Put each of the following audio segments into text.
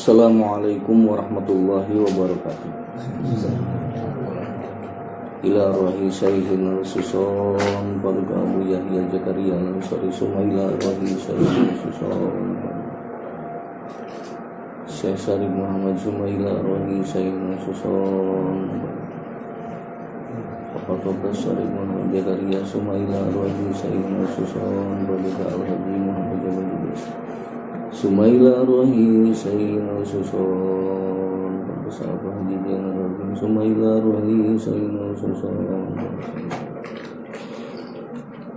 Assalamualaikum warahmatullahi wabarakatuh. Ila rohi sayyidina suson Baruka Abu Yahya Zakaria Ansari Sumaila rohi sayyidina suson Syekh Syarif Muhammad Sumaila rohi sayyidina suson Bapak Syarif Muhammad Zakaria Sumaila rohi sayyidina suson Baruka Al-Haji Muhammad Jabal Sumaila rohi sayyidina suson Sahabat jijan rohi Sumaila rohi sayyidina suson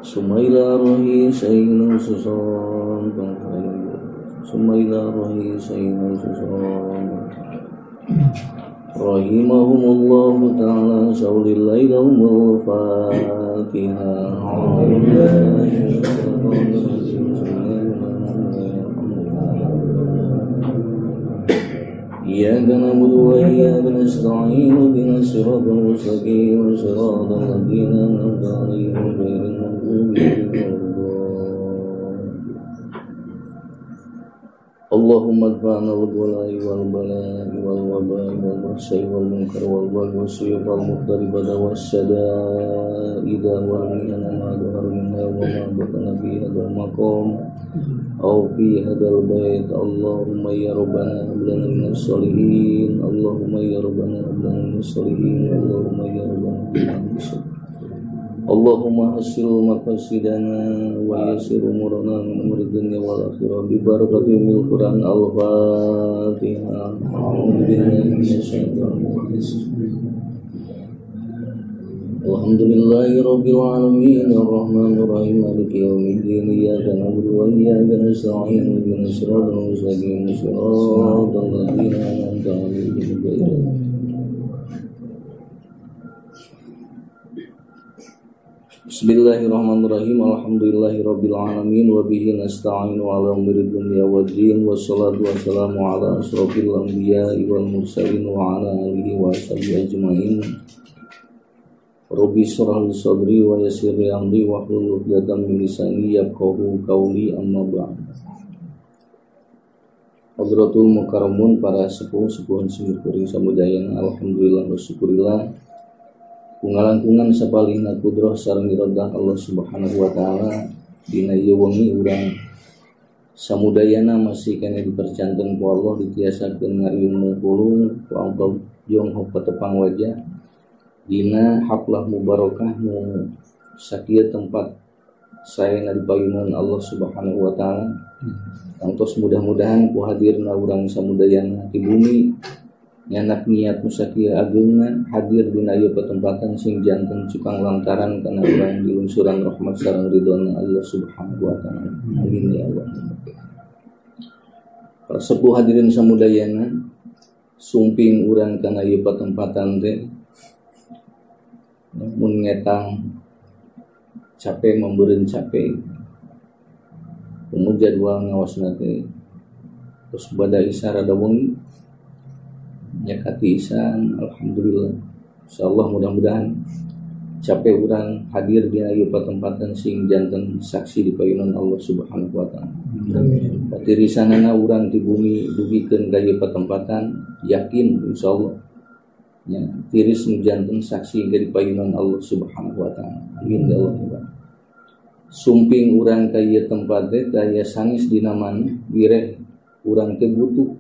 Sumaila rohi sayyidina suson Sumaila rohi sayyidina suson Rahimahumullahu ta'ala Sawlillahi lahumul Fatihah إياك نعبد وإياك نستعين اهدنا الصراط المستقيم صراط الذين أنعمت عليهم غير المغضوب عليهم اللهم ادفعنا بالبلاء والبلاء والوباء والبأساء والمنكر والبغي والسيوف والمضطربة والشدائد والمحن ما ظهر منها وما بطن في هذا المقام أو في هذا البيت اللهم يا ربنا هب لنا من الصالحين اللهم يا ربنا هب لنا من الصالحين اللهم يا ربنا هب لنا من الصالحين اللهم حسن مقاصدنا ويسر أمورنا من أمور الدنيا والآخرة ببركة القرآن الفاتحة أعوذ بالله من الشيطان الرجيم Alhamdulillahi Rabbil Alamin Ar-Rahmanir Rahim Maliki Yawmiddin Iyyaka na'budu wa iyyaka nasta'in ihdinas siratal mustaqim siratal ladzina an'amta 'alaihim Bismillahirrahmanirrahim Alhamdulillahi Rabbil Alamin wa bihi nasta'inu 'ala umuri dunya waddin wassalatu wassalamu 'ala asyrofil anbiya'i wal mursalin wa 'ala alihi wa sahbihi ajma'in Rabbi shrah li sadri wa yassir li amri wahlul 'uqdatam min lisani yafqahu qawli amma ba'd. Hadratul mukarramun para sepuh-sepuhun simkuring samudayana alhamdulillah wa syukurillah. Kungalangkungan sapalihna kudrah sareng iradah Allah Subhanahu wa taala dina ieu wengi urang samudayana masih kena dipercanten ku Allah ditiasakeun ngariung mungkulung ku angka jong patepang wajah dina haflah mubarakah nu sakieu tempat saya dipayungan Allah Subhanahu wa taala. Kantos mudah-mudahan ku hadirna urang samudayana di bumi nyanak niat nu sakieu ageungna hadir dina ieu patempatan sing janten cukang lantaran kana urang dilungsuran rahmat sareng ridhona Allah Subhanahu wa taala. Amin ya Allah. Para sepuh hadirin samudayana sumping urang kana ieu patempatan teh mun ngetang capek membeureun capek kemudian jadwal ngawasna teh terus bada isya rada wengi nyakati isan alhamdulillah insyaallah mudah-mudahan capek urang hadir di ieu patempatan sing janten saksi di payunan Allah Subhanahu wa taala. Patirisanana urang di bumi dugikeun ka ieu patempatan yakin insyaallah ya, tiris janten saksi dari payunan Allah Subhanahu wa taala. Amin ya Allah. Sumping urang ka ieu tempat teh daya sangis dina mana wireh urang teh butuh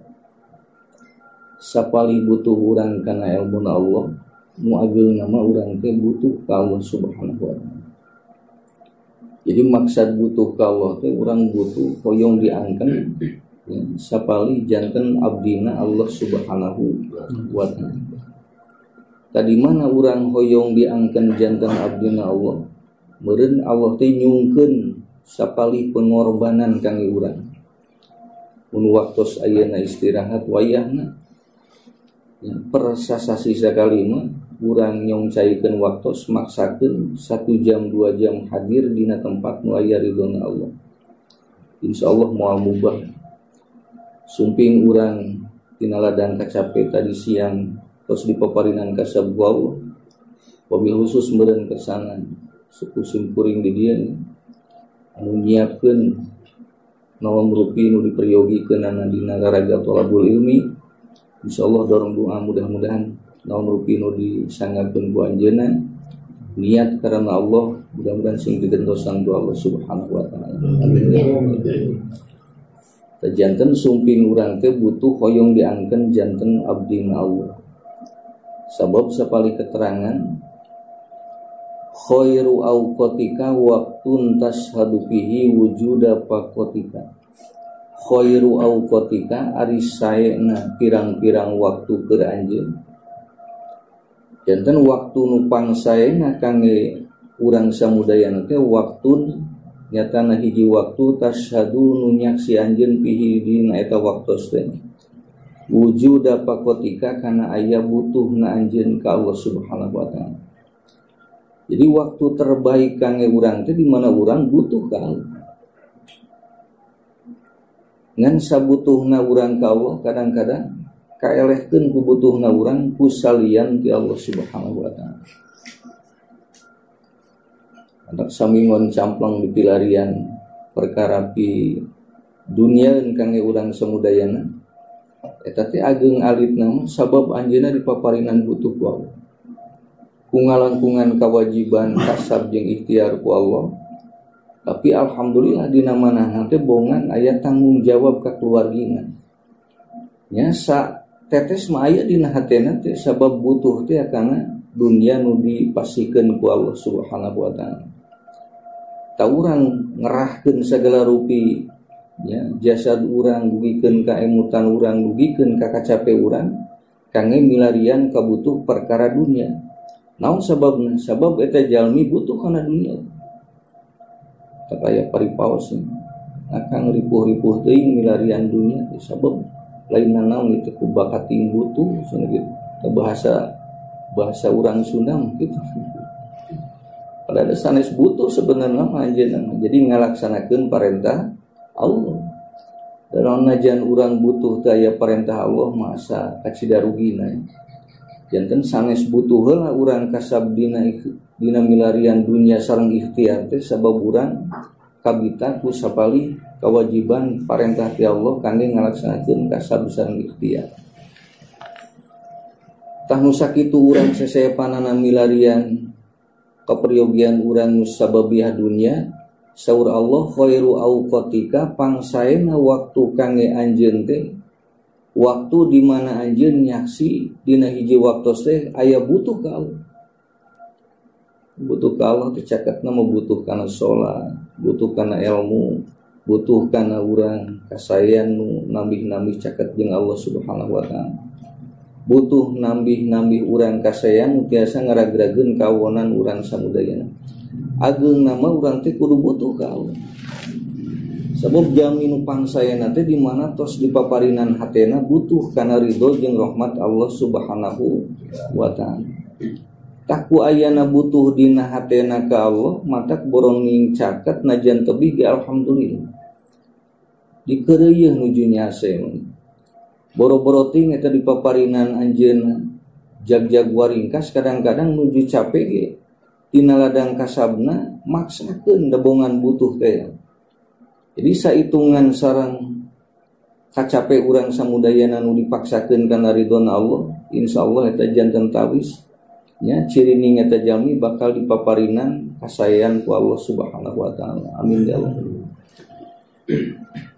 sapali butuh urang kana ilmuna Allah nu ageulna mah urang teh butuh ka Allah Subhanahu wa taala. Jadi maksud butuh ka Allah teh urang butuh hoyong diangken ya, sapali janten abdina Allah Subhanahu wa taala. Tadi mana urang hoyong diangken janten abdina Allah meureun Allah teh nyungkeun sapali pengorbanan kangge urang mun waktos ayeuna istirahat wayahna ya, persasasi sakali mah urang nyongcaikeun waktos maksakeun 1 jam 2 jam hadir dina tempat nu aya ridhona Allah insyaallah moal mubah sumping urang tina ladang kacape tadi siang terus dipaparinan ka sabwa wabil khusus meureun kesana suku simkuring di dieu anu nyiapkeun naon rupi nu diperiyogikeun dina raraga thalabul ilmi. Insyaallah dorong doa mudah-mudahan naon rupi nu disanggakeun ku anjeunna niat karena Allah, mudah-mudahan sing digentosan ku Allah Subhanahu wa taala. Amin. Janten sumping urang teh butuh hoyong diangkeun janten abdi Allah. Sabab sapali keterangan khairu awqatika waqtun tashhadu fihi wujuda faqatika. Khairu awqatika ari saena pirang-pirang waktu keur anjeun. Janten waktu nu pangsaena kangge urang samudayana teh waktu nyatana hiji waktu tashhadu nu nyaksi anjeun fihi dina eta waktos teh. Wujuda faqatika kana aya butuhna anjeun ka Allah Subhanahu wa taala. Jadi waktu terbaik kangge urang teh di mana urang butuh ka Allah. Ngan sabutuhna urang ka Allah kadang-kadang kaelehkeun ku butuhna urang ku salian ti Allah Subhanahu wa taala. Anak samingon camplang di pilarian perkara pi dunia kangge urang samudayana eta teh ageng alitna sabab anjeunna dipaparinan butuh ku Allah. Ku ngalangkungan kewajiban kasab jeung ikhtiar ku Allah. Tapi alhamdulillah dina manahna teh bongan aya tanggung jawab ka keluargina. Nya sa tetes mah aya dina hatena teh sabab butuh teh kana dunia nu dipasikeun ku Allah Subhanahu wa taala. Ta urang ngerahkeun sagala rupi ya jasad urang dugikeun ka emutan urang dugikeun ka kacape urang kangge milarian kabutuh perkara dunia. Naon sababna? Sabab eta jalmi butuh kana dunia. Tak aya paripaos akang ripuh-ripuh teuing milarian dunia sabab lainna naon itu ku bakat butuh cenah kitu. Bahasa urang Sunda gitu. Padahal sanes butuh sebenarnya anjeunna. Jadi ngalaksanakeun parentah Allah. Dalam najan urang butuh teh aya parentah Allah masa kacida rugina. Janten sanes butuh heula urang kasab dina milarian dunia sareng ikhtiar teh sabab urang kabita ku sapali kewajiban parentah ti Allah kangge ngalaksanakeun kasab sareng ikhtiar. Tah nu sakitu urang sesepanana milarian kaperyogian urang sababiah dunia saur Allah khairu awqatika pangsaena waktu kangge anjeun teh waktu di mana anjeun nyaksi dina hiji waktos teh aya butuh ka Allah. Butuh ka Allah teh caketna membutuhkan salat, butuh kana ilmu, butuh kana urang kasayan nu nambih-nambih caket jeung Allah Subhanahu wa taala. Butuh nambih-nambih urang kasayan nu tiasa ngaragrageun kawonan urang samudayana. Ageung nama urang teh kudu butuh ka Allah. Sabab jalmi nu pangsaena teh di mana tos dipaparinan hatena butuh kana ridho jeung rahmat Allah Subhanahu wa taala. Taku ayana butuh dina hatena ka Allah matak boroning caket najan tebih ge alhamdulillah. Dikeureuyeun nuju nyase. Boro-boro ting eta dipaparinan anjeunna jag-jag waringkas kadang-kadang nuju capek ge tina ladang kasabna maksakeun debongan butuh teh. Jadi saitungan sareng kacape urang samudayana nu dipaksakeun kana ridhona Allah, insyaallah eta janten tawis nya ciri ning eta jalmi bakal dipaparinan kasayan ku Allah Subhanahu wa taala. Amin ya Allah.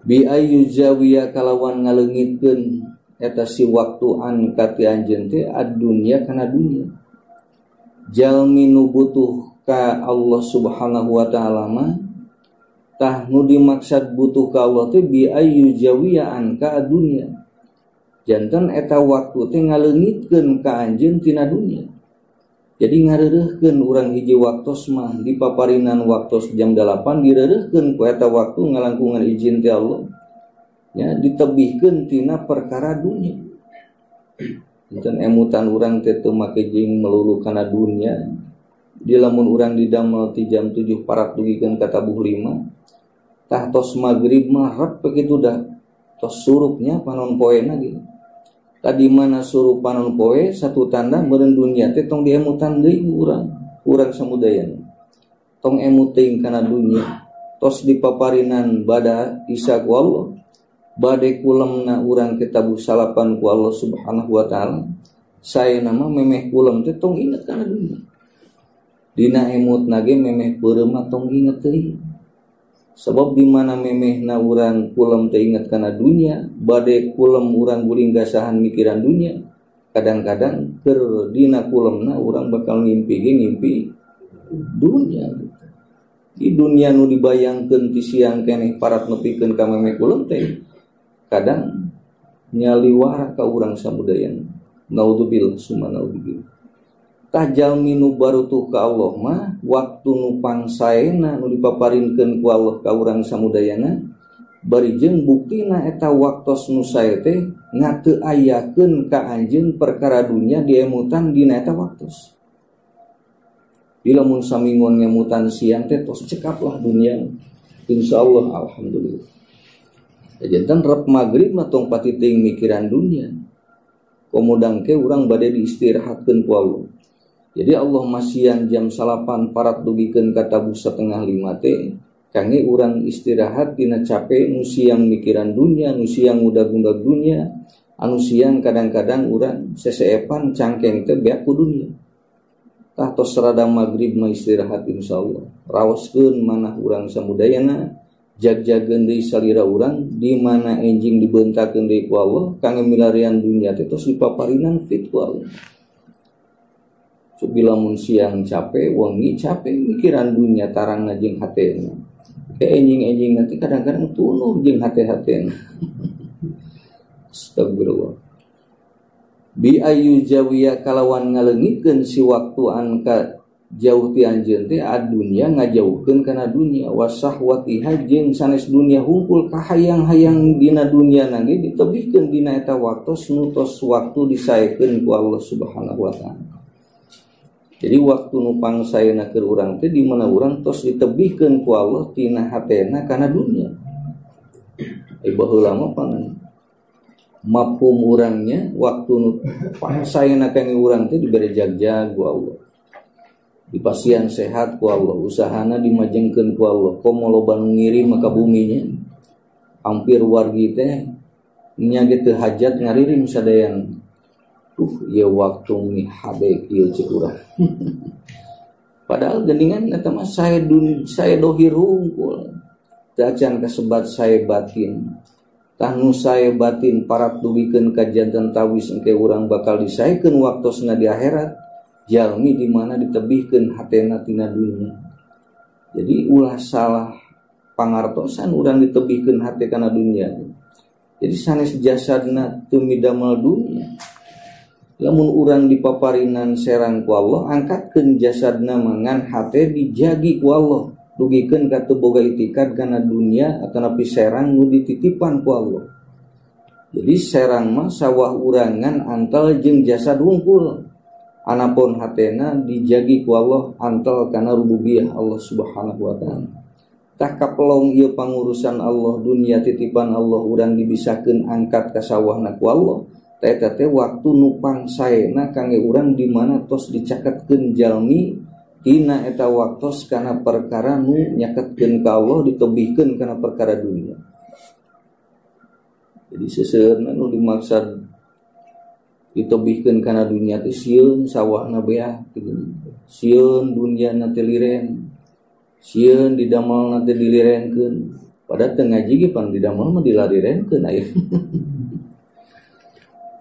Bi ayyu jawiya kalawan ngaleungitkeun eta si waktu an kati anjeun teh ad-dunya kana dunya. Jalmi nu butuh ka Allah Subhanahu wa taala mah tah nu dimaksud butuh ka Allah teh bi ayyu jawiya an ka dunya. Janten eta waktu teh ngaleungitkeun ka anjeun tina dunya. Jadi ngareureuhkeun urang hiji waktos mah dipaparinan waktos jam 8 direureuhkeun ku eta waktu ngalangkungan izin ti Allah. Ya ditebihkeun tina perkara dunia. Janten emutan urang teh teu make jeung melulu kana dunia. Di lamun urang didamel ti jam 7 parak dugikeun ka tabuh 5. Tah tos magrib mah rep begitu dah. Tos surupnya panon poena gitu. Tadi mana suruh panon poe satu tanda meureun dunia teh tong diemutan deui urang samudayana. Tong emut teuing kana dunia. tos dipaparinan bada isa ku Allah, bade kulemna urang kitabu salapan ku Allah subhanahu wa ta'ala, saya nama memeh kulem teh tong inget kana dunia. Dina emut nage memeh peureum tong inget teuing. Sebab di mana memehna urang kulem teh inget kana dunia, bade kulem urang guling gasahan mikiran dunia. Kadang-kadang keur dina kulemna urang bakal ngimpi dunia. Di dunia nu dibayangkeun ti siang keneh parat nepikeun ka memeh kulem teh kadang nyaliwara ka urang samudayana. Naudzubillah summa naudzubillah. Tah jalmi nu barutuh ka Allah mah waktu nu pangsaena nu dipaparinkeun ku Allah ka urang samudayana bari jeung buktina eta waktos nu sae teh ngateu ayakeun ka anjeun perkara dunia diemutan dina eta waktos. Bila mun samingon ngemutan siang teh tos cekaplah dunia. Insyaallah alhamdulillah. Jantan rep magrib mah tong pati teuing mikiran dunia. Komodang ke urang bade diistirahatkeun ku Allah. Jadi Allah masian jam 8 parat dugikeun ka tabu 4:30 teh kangge urang istirahat dina capek nu siang mikiran dunia, nu siang udag-udag dunia, anu siang kadang-kadang urang seseepan cangkeng teh beak ku dunia. Tah tos rada magrib mah istirahat insyaallah. Raoskeun manah urang samudayana, jag-jageun deui salira urang di mana enjing dibeuntakeun deui ku Allah kangge milarian dunia teh tos dipaparinan fit ku Allah. Bila mun siang capek, wengi capek mikiran dunia tarangna jeung hatena. Ke enjing-enjing nanti kadang-kadang tunuh jeung hate-hatena. Astagfirullah. Bi ayu jawiya kalawan ngaleungikeun si waktu angka jauh ti anjeun teh adunya ngajauhkeun kana dunia wasahwati jeung sanes dunia hungkul ka hayang-hayang dina dunia nage ditebihkeun dina eta waktu nu tos waktu disaekeun ku Allah Subhanahu wa taala. Jadi waktu nu pangsaena keur urang teh di mana urang tos ditebihkeun ku Allah tina hatena kana dunia. Baheula mah pangan mafhum urangnya waktu nu pangsaena kangge urang teh dibere jag-jag ku Allah. Dipasian sehat ku Allah, usahana dimajengkeun ku Allah. Komo loba nu ngirim ka buminya. Hampir wargi teh nya ge teu hajat ngaririm sadayan. Ya waktu mi habe kieu cik urang. Padahal geuningan eta mah saya dohir hungkul. Teu acan kasebat saya batin. Tah nu sae batin parat dugikeun ka janten tawis engke urang bakal disaekeun waktosna di akhirat jalmi di mana ditebihkeun hatena tina dunia. Jadi ulah salah pangartosan urang ditebihkeun hate kana dunia. Jadi sanes jasadna teu midamel dunia. Lamun urang dipaparinan serang ku Allah angkatkeun jasadna mangan hate dijagi ku Allah. Dugikeun ka teu boga itikad kana dunia atanapi serang nu dititipan ku Allah. Jadi serang mah sawah urangan antal jeung jasad hungkul. Anapun hatena dijagi ku Allah antal kana rububiyah Allah Subhanahu wa taala. Tah kapelong ieu pangurusan Allah dunia titipan Allah urang dibisakeun angkat ka sawahna ku Allah. Eta teh waktu nu pangsaena kangge urang di mana tos dicaketkeun jalmi tina eta waktos kana perkara nu nyaketkeun ka Allah ditebihkeun kana perkara dunia. Jadi seseueurna nu dimaksud ditebihkeun kana dunia teh sieun sawahna beah sieun dunyana teh liren sieun didamelna teh dilirenkeun padahal teu ngaji ge pan didamel mah dilarirenkeun aya.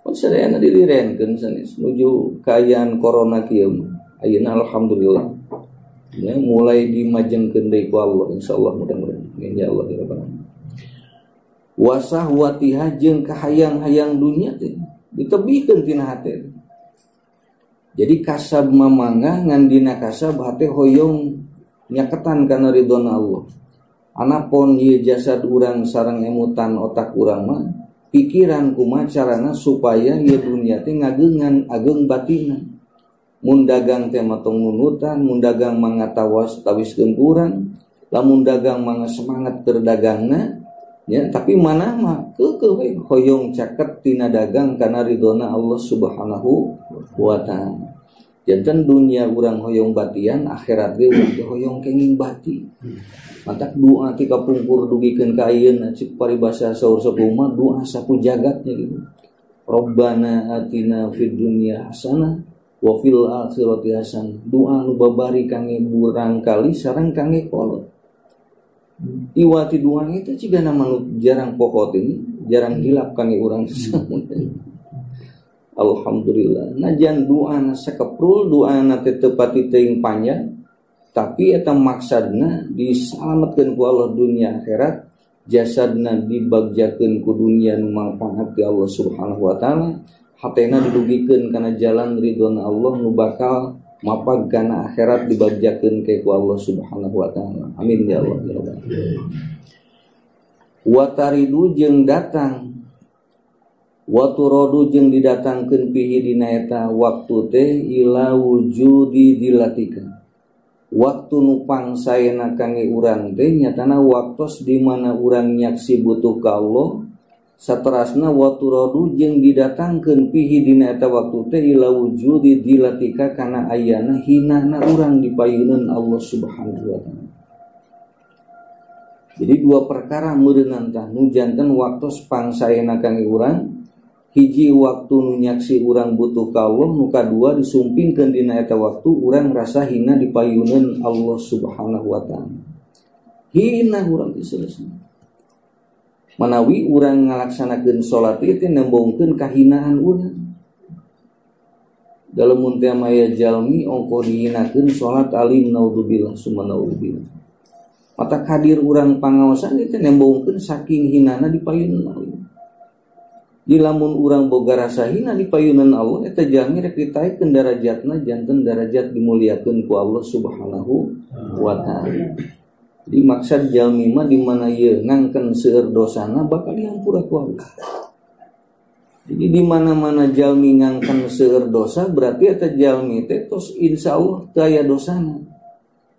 Sadayana dilirenkeun sanes nuju kaayaan corona kieu ayeuna alhamdulillah ya mulai dimajengkeun deui ku Allah insyaallah mudah-mudahan ya Allah ya rabbal alamin. Wasahwatiha jeung kahayang-hayang dunia teh ditebihkeun tina hate. Jadi kasab mamangga ngan dina kasab hate hoyong nyaketan kana ridona Allah. Anapun ieu jasad urang sareng emutan otak urang mah pikiran kumaha carana supaya ieu dunia teh ngageungan ageung batinna. Mun dagang teh matong nunutan, mun dagang mangga tawiskeun urang, lamun dagang mangga semangat keur dagangna, ya tapi mana mah keukeuh we hoyong caket tina dagang kana ridona Allah Subhanahu wa taala. Janten dunia urang hoyong batian, akhirat ge urang teh hoyong kenging bati. Matak doa ti kapungkur dugikeun ka ayeuna cik paribasa saur sepuh mah doa saku jagatnya gitu. Rabbana atina fid dunya hasanah wa fil akhirati hasanah. Doa nu babari kangge urang kali sareng kangge kolot. Iwati doa itu ciga nama nu jarang pokot ini, jarang hilap kangge urang Alhamdulillah. Najan doana sakeprul, doana teh teu pati teuing panjang, tapi eta maksadna disalametkeun ku Allah dunia akhirat, jasadna dibagjakeun ku dunia nu mangfaat ti Allah Subhanahu wa taala, hatena didugikeun kana jalan ridhona Allah nu bakal mapag kana akhirat dibagjakeun ke ku Allah Subhanahu wa taala. Amin ya Allah ya Rabbal alamin. Wa taridu jeung datang waturodu jeung didatangkeun pihi dina eta waktu teh ila wujudi dilatika. Waktu nu pangsaena kangge urang teh nyatana waktos di mana urang nyaksi butuh ka Allah. Saterasna waturodu jeung didatangkeun pihi dina eta waktu teh ila wujudi dilatika kana ayana hinana urang dipayeuneun Allah Subhanahu wa taala. Jadi dua perkara meureunna tah nu janten waktos pangsaena kangge urang. Hiji waktu nu nyaksi urang butuh ka Allah, nu kadua disumpingkeun dina eta waktu urang rasa hina dipayeuneun Allah Subhanahu wa taala. Hina urang selesai. Manawi urang ngalaksanakeun salat ieu teh nembongkeun kahinaan urang. Dalam mun teh aya jalmi ongko dihinakeun salat alim naudzubillah summa naudzubillah. Mata hadir urang pangaosan ieu teh nembongkeun saking hinana dipayeuneun Allah. Di lamun urang boga rasa hina dipayeuneun Allah eta jalmi rek ditaikeun darajatna janten darajat dimuliakeun ku Allah Subhanahu wa taala. Jadi maksud jalmi mah di mana ieu ngangken seueur dosana bakal dihampura ku Allah. Jadi di mana-mana jalmi ngangken seueur dosa berarti eta jalmi teh tos insyaallah teu aya dosana.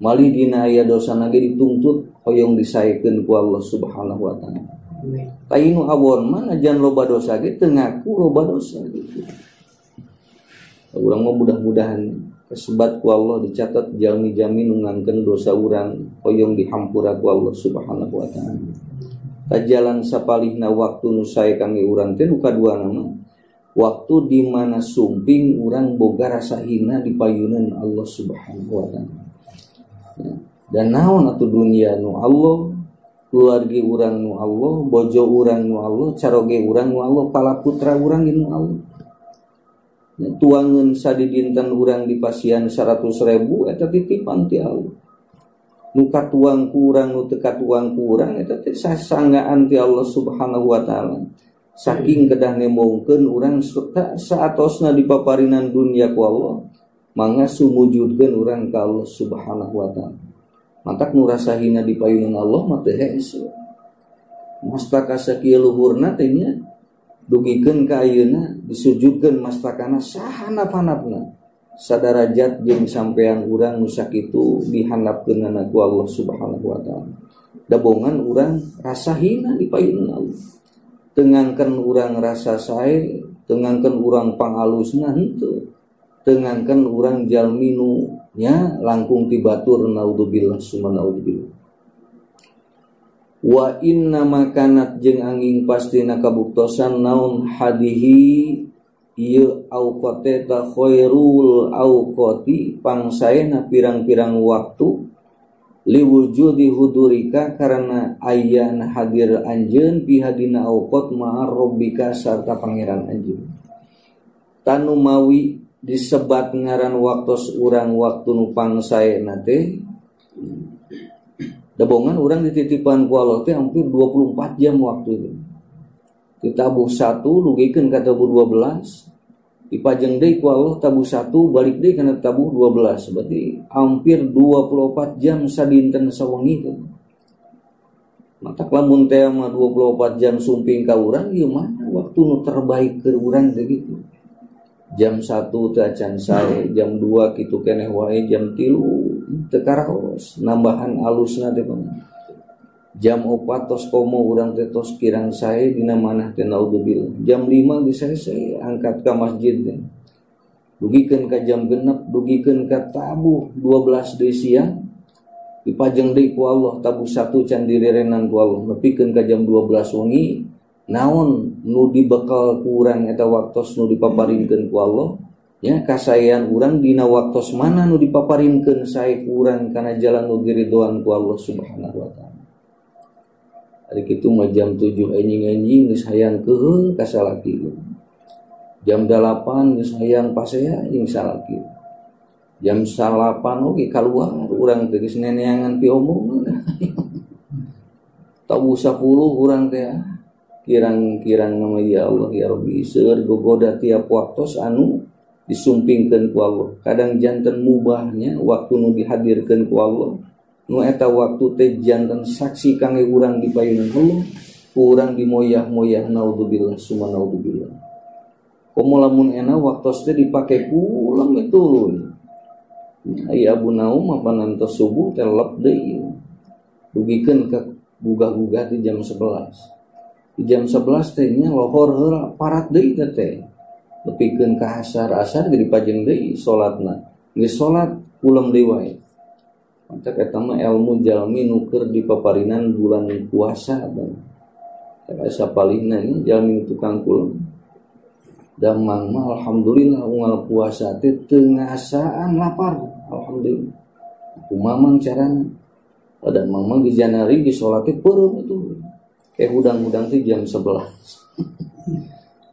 Malih dina aya dosana ge dituntut hoyong disaekeun ku Allah Subhanahu wa taala. Tainu awon mana jan loba dosa ge teu ngaku loba dosa gitu. Urang mah mudah-mudahan kesebat ku Allah dicatat jalmi-jalmi nu ngangkeun dosa urang hoyong dihampura ku Allah Subhanahu wa taala. Kajalan sapalihna waktu nu sae kangge urang teh nu kaduana mah waktu di mana sumping urang boga rasa hina dipayeuneun Allah Subhanahu wa taala. Dan naon atuh dunia nu Allah, keluarga urang nu Allah, bojo urang nu Allah, caroge urang nu Allah, pala putra urang nu Allah. Tuangeun sadidinten urang di pasian 100.000 eta titipan ti Allah. Nu katuang ku urang nu teu katuang ku urang eta teh sasanggaan ti Allah Subhanahu wa taala. Saking kedah nembongkeun urang saatosna dipaparinan dunia ku Allah, mangga sumujudkeun urang ka Allah Subhanahu wa taala. Mantak nu rasa hina dipayeuneun Allah mah teu hese. Mastaka sakieu luhurna teh nya dugikeun ka ayeuna disujudkeun mastakana sahanap-hanapna. Sadarajat jeung sampean urang nu sakitu dihandapkeunana ku Allah Subhanahu wa taala. Dabongan urang rasa hina dipayeuneun Allah. Teu ngangkeun urang rasa sae, teu ngangkeun urang pangalusna henteu. Teu ngangkeun urang jalmi nu nya langkung ti batur naudzubillah summa naudzubillah. Wa inna makanat jeung angin pastina kabuktosan naun hadihi ieu auqate ta khairul auqati pangsaena pirang-pirang waktu liwujudi hudurika karena ayana hadir anjeun pihadina auqat ma'ar rabbika sarta pangeran anjeun. Tanu mawi disebat ngaran waktos urang waktu nu pangsaena teh dabongan urang dititipan ku Allah teh hampir 24 jam waktu itu. Ditabuh 1 dugikeun ka tabuh 12, dipajeng deui ku Allah tabuh 1 balik deui kana tabuh 12, berarti hampir 24 jam sadinten sawengi teh. Mata lamun teh mah 24 jam sumping ka urang ieu mah waktu nu terbaik keur urang teh gitu. Jam 1 teh acan sae, jam 2 kitu keneh wae, jam 3 teu karaos nambahan alusna teh jam 4 tos komo urang teh tos kirang sae dina manah teh naudzubillah. Jam 5 geus selesai angkat ka masjid teh. dugikeun ka jam 6, dugikeun ka tabuh 12 deui siang dipajeng deui ku Allah, tabuh 1 can direrenan ku Allah nepikeun ka jam 12 wengi. Naon nu dibekal ku urang eta waktos nu dipaparinkeun ku Allah nya kasayan urang dina waktos mana nu dipaparinkeun sae ku urang kana jalan nu diridhoan ku Allah Subhanahu wa taala. Ari kitu mah jam 7 enjing-enjing geus hayang keuheung ka salaki. Jam 8 geus hayang pasea jeung salaki. Jam 8 oge kaluar urang teh geus neneangan pi omong. Tabu 10 urang teh kirang-kirang nama ya Allah ya Rabbi seueur gogoda tiap waktos anu disumpingkeun ku Allah. Kadang janten mubahnya waktu nu dihadirkeun ku Allah. Nu eta waktu teh janten saksi kangge urang di payunan Allah, urang dimoyah-moyah naudzubillah summa naudzubillah. Komo lamun ena waktos teh dipake pulang itu. Ai Abu Naum apa nantos subuh teh lep deui. Dugikeun ka gugah-gugah di jam 11. Di jam 11 teh nya lohor heula parat deui teh. Nepikeun ka asar ge dipajeng deui salatna. Geus salat ulam deui wae. Maka eta mah ilmu jalmi nu keur dipaparinan bulan puasa dan asa palihna ini jalmi tukang kulum. Damang mah alhamdulillah unggal puasa teh teu ngasaan lapar. Alhamdulillah. Kumamang carana. Ada mamang di Janari di salat teh peureum itu. Kayak hudang-hudang teh jam 11.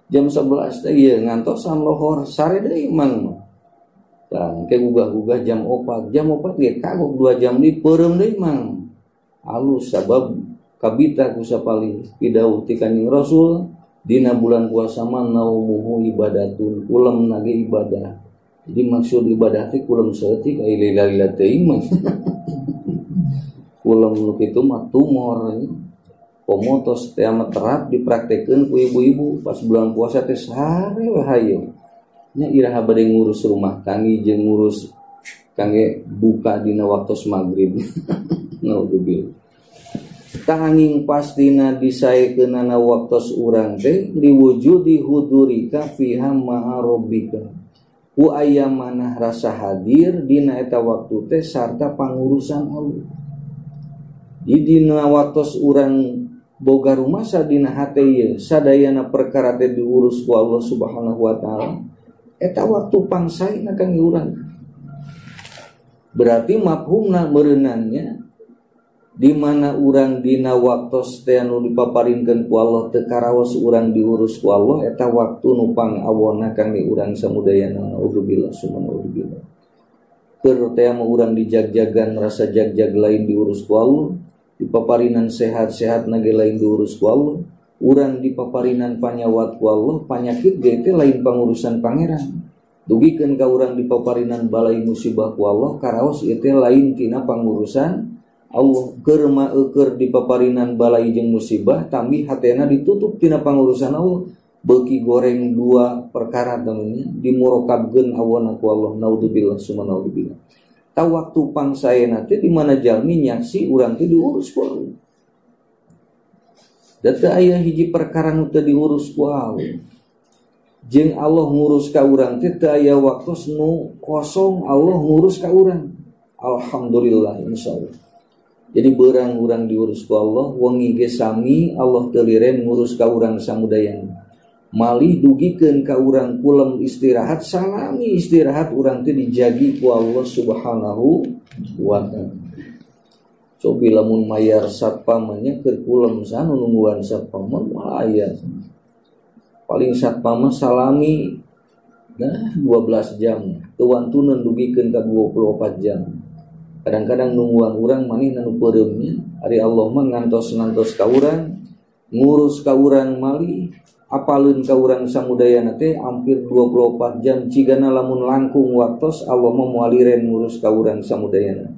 Jam 11 teh ieu ngantosan lohor sare deui mang. Dan kayak gugah-gugah jam 4 ge kagok 2 jam di peureum deui mang. Alus sabab kabita ku sapali pidauh ti Kanjeng Rasul dina bulan puasa mah naumuhu ibadatun kulem nage ibadah. Jadi maksud ibadah teh kulem saeutik ai lila-lila teuing mah. Kulem nu kitu mah tumor. Komotos teh amat terap dipraktekeun ku ibu-ibu pas bulan puasa teh sare we hayeung. Nya iraha bade ngurus rumah tangga jeung ngurus kangge buka dina waktos magrib. Naudzubillah. Tanging pastina disaekeunana waktos urang teh diwujudi hudurika fiha ma'a rabbika. Ku aya manah rasa hadir dina eta waktu teh sarta pangurusan Allah. Di dina waktos urang boga rumasa dina hate ieu sadayana perkara teh diurus ku Allah Subhanahu wa taala. Eta waktu pangsaina kangge urang. Berarti mafhumna meureunannya di mana urang dina waktos teh anu dipaparinkeun ku Allah teu karaos urang diurus ku Allah eta waktu nu pangawona kangge urang samudayana naudzubillah summa naudzubillah. Keur teh mah urang dijag-jagan rasa jag-jag lain diurus ku Allah, dipaparinan sehat-sehat nage lain diurus ku Allah. Urang dipaparinan panyawat ku Allah, panyakit ge teh lain pangurusan pangeran. Dugikeun ka urang dipaparinan balai musibah ku Allah, karaos ieu teh lain tina pangurusan Allah. Keur maeukeur dipaparinan balai jeung musibah, tambi hatena ditutup tina pangurusan Allah. Beuki goreng dua perkara namanya dimurokabkeun awana ku Allah. Naudzubillah summa naudzubillah. Ta waktu pangsaena teh di mana jalmi nyaksi urang teh diurus ku Allah. Dan teu aya hiji perkara nu teu diurus ku Allah. Jeung Allah ngurus ka urang teh teu aya waktos nu kosong Allah ngurus ka urang. Alhamdulillah insyaallah. Jadi beurang urang diurus ku Allah, wengi ge sami Allah teu liren ngurus ka urang samudayana. Malih dugikeun ka urang kulem istirahat, salami istirahat urang teh dijagi ku Allah Subhanahu wa taala. Cobi lamun mayar satpam nya keur kulem sana nungguan satpam mah aya. Paling satpam salami nah 12 jam. Teu wantuneun dugikeun ka 24 jam. Kadang-kadang nungguan urang manehna nu peureum nya ari Allah mah ngantos-ngantos ka urang, ngurus ka urang malih, apaleun ka urang samudayana teh hampir 24 jam cigana lamun langkung waktos Allah mah moal liren ngurus ka urang samudayana.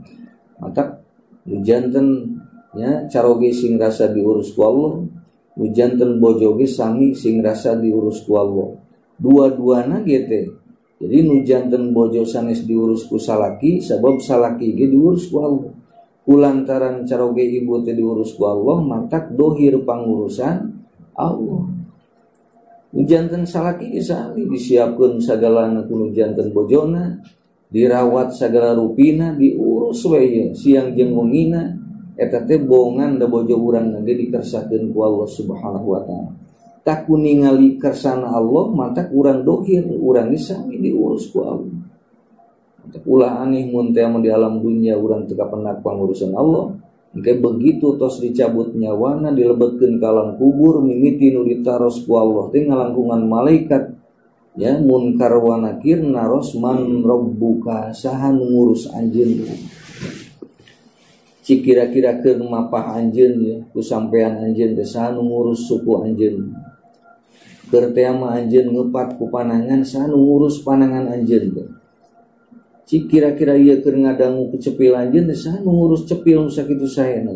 Mata janten nya caroge sing rasa diurus ku Allah, janten bojoge sami sing rasa diurus ku Allah. Dua-duana ge teh. Jadi nu janten bojo sanes diurus ku salaki, sabab salaki ge diurus ku Allah. Kulantaran caroge ibu teh diurus ku Allah, matak dohir pangurusan Allah. Janten salaki disali disiapkeun sagalana ku janten bojona, dirawat sagala rupina, diurus we siang jeung wengina, eta teh bohongan da bojo urang ge dikersakeun ku Allah Subhanahu wa taala. Tak kuningali kersana Allah mata urang dohir, urang sami diurus ku Allah. Tak ulah aneh mun teh di alam dunia urang teu kapendak pangurusan Allah. Engke begitu tos dicabut nyawana dilebetkeun ka alam kubur mimiti nu ditaros ku Allah teh ngalangkungan malaikat ya munkar wa nakir naros man rabbuka saha nu ngurus anjeun. Cik kira-kira keur mapah anjeun ya ku sampean anjeun teh saha nu ngurus suku anjeun. Keur teh mah anjeun ngeupat ku panangan saha nu ngurus panangan anjeun teh. Cik kira-kira ieu keur ngadangu kecepil anjeun teh saha nu ngurus cepil nu sakitu saena.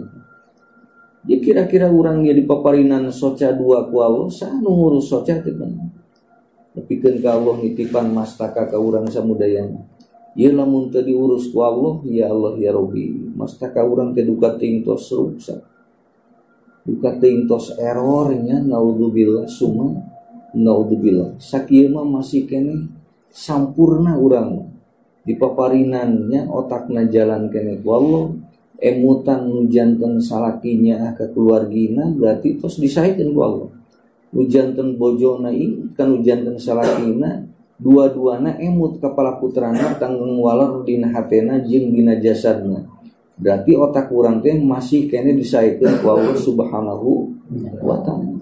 Jadi kira-kira urang ieu dipaparinan soca dua ku Allah saha nu ngurus soca teh kan. Nepikeun ka Allah nitipan mastaka ka urang samudayana. Ieu lamun teu diurus ku Allah ya Allah ya Rabbi, mastaka urang teh duka teuing tos rusak. Duka teuing tos errornya naudzubillah summa naudzubillah. Sakieu mah masih kene sampurna urang. Dipaparinannya otakna jalan kene ku Allah, emutan nu janten salakinya ka keluargina berarti tos disaekeun ku Allah. Nu janten bojona ieu kan nu janten salakina dua-duana emut kepala putrana tanggung walar dina hatena jeung dina jasadna. Berarti otak urang teh masih kene disaekeun ku Allah Subhanahu wa taala.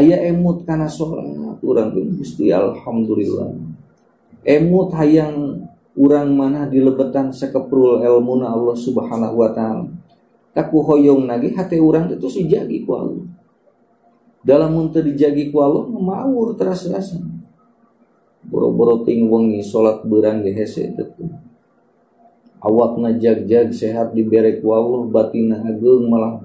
Aya emut kana salat urang teh Gusti alhamdulillah. Emut hayang urang mana dilebetan sakeprul ilmuna Allah Subhanahu wa taala. Tak ku hoyong nage hate urang itu dijagi ku Allah. Dalam mun teu dijagi ku Allah maur teras-terasan. Boro-boro ting wengi salat beurang ge hese teh. Awakna jag-jag sehat dibere ku Allah, batinna ageung malah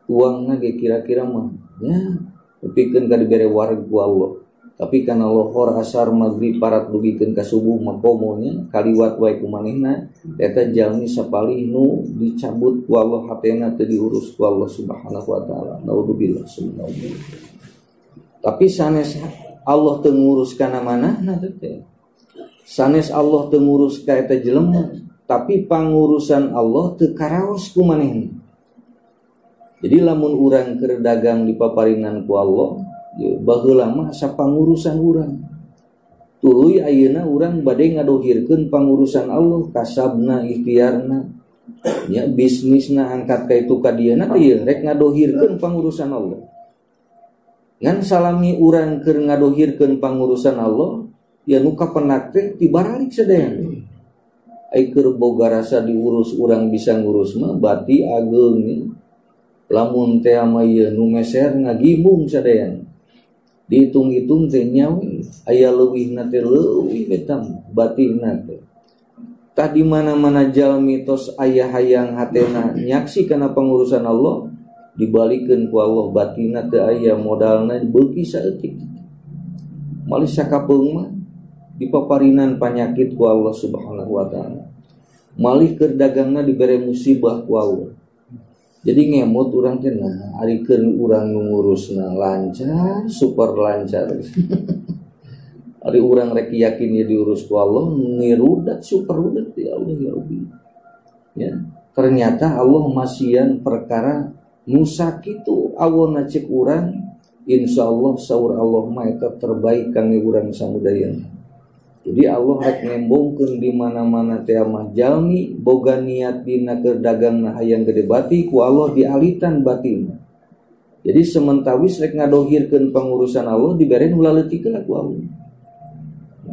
tuangna ge kira-kira mah ya pikeun ka dibere wareg ku Allah. Tapi kana lohor asar maghrib parat dugikeun ka subuh makomonya kaliwat wae kumanehna eta jalmi sapalih nu dicabut ku Allah hatena teu diurus ku Allah Subhanahu wa taala. Naudzubillah subhanallah. Tapi sanes Allah teu ngurus kana manahna teh. Sanes Allah teu ngurus ka eta jelema, tapi pangurusan Allah teu karaos ku manehna. Jadi lamun urang keur dagang di paparinan ku Allah baheula mah sapangurusan urang. Tuluy ayeuna urang bade ngadohirkeun pangurusan Allah, kasabna, ikhtiarna, ya bisnisna angkat ka itu ka dieuna ieu rek ngadohirkeun pangurusan Allah. Ngan salami urang keur ngadohirkeun pangurusan Allah, ya nu kapenak teh tibaralik sadayana. Ai keur boga rasa diurus urang bisa ngurus mah bati ageung nih. Lamun teh ama ieu nu meser ngagibung sadayana. Dihitung-hitung teh nyawi aya leuwihna teh leuwih betam batinna teh. Tah di mana-mana jalmi tos aya hayang hatena nyaksi kana pangurusan Allah dibalikeun ku Allah batinna teu aya modalna beuki saeutik. Malih sakapeung mah dipaparinan panyakit ku Allah Subhanahu wa taala. Malih keur dagangna dibere musibah ku Allah. Jadi ngemut urang teh nah arikeun urang ngurusna lancar, super lancar. Ari urang rek yakin ya diurus ku Allah, nirudat super rudat ya Allah ya Rabbi. Ya, ternyata Allah masian perkara nu sakitu awona cek urang, insyaallah saur Allah mah eta terbaik kangge urang samudayana. Jadi Allah rek ngembongkeun di mana-mana teh mah jalmi boga niat dina keur dagangna hayang gede bati ku Allah dialitan batinna. Jadi sementawis rek ngadohirkeun pangurusan Allah dibere nu laleutikeun ku Allah.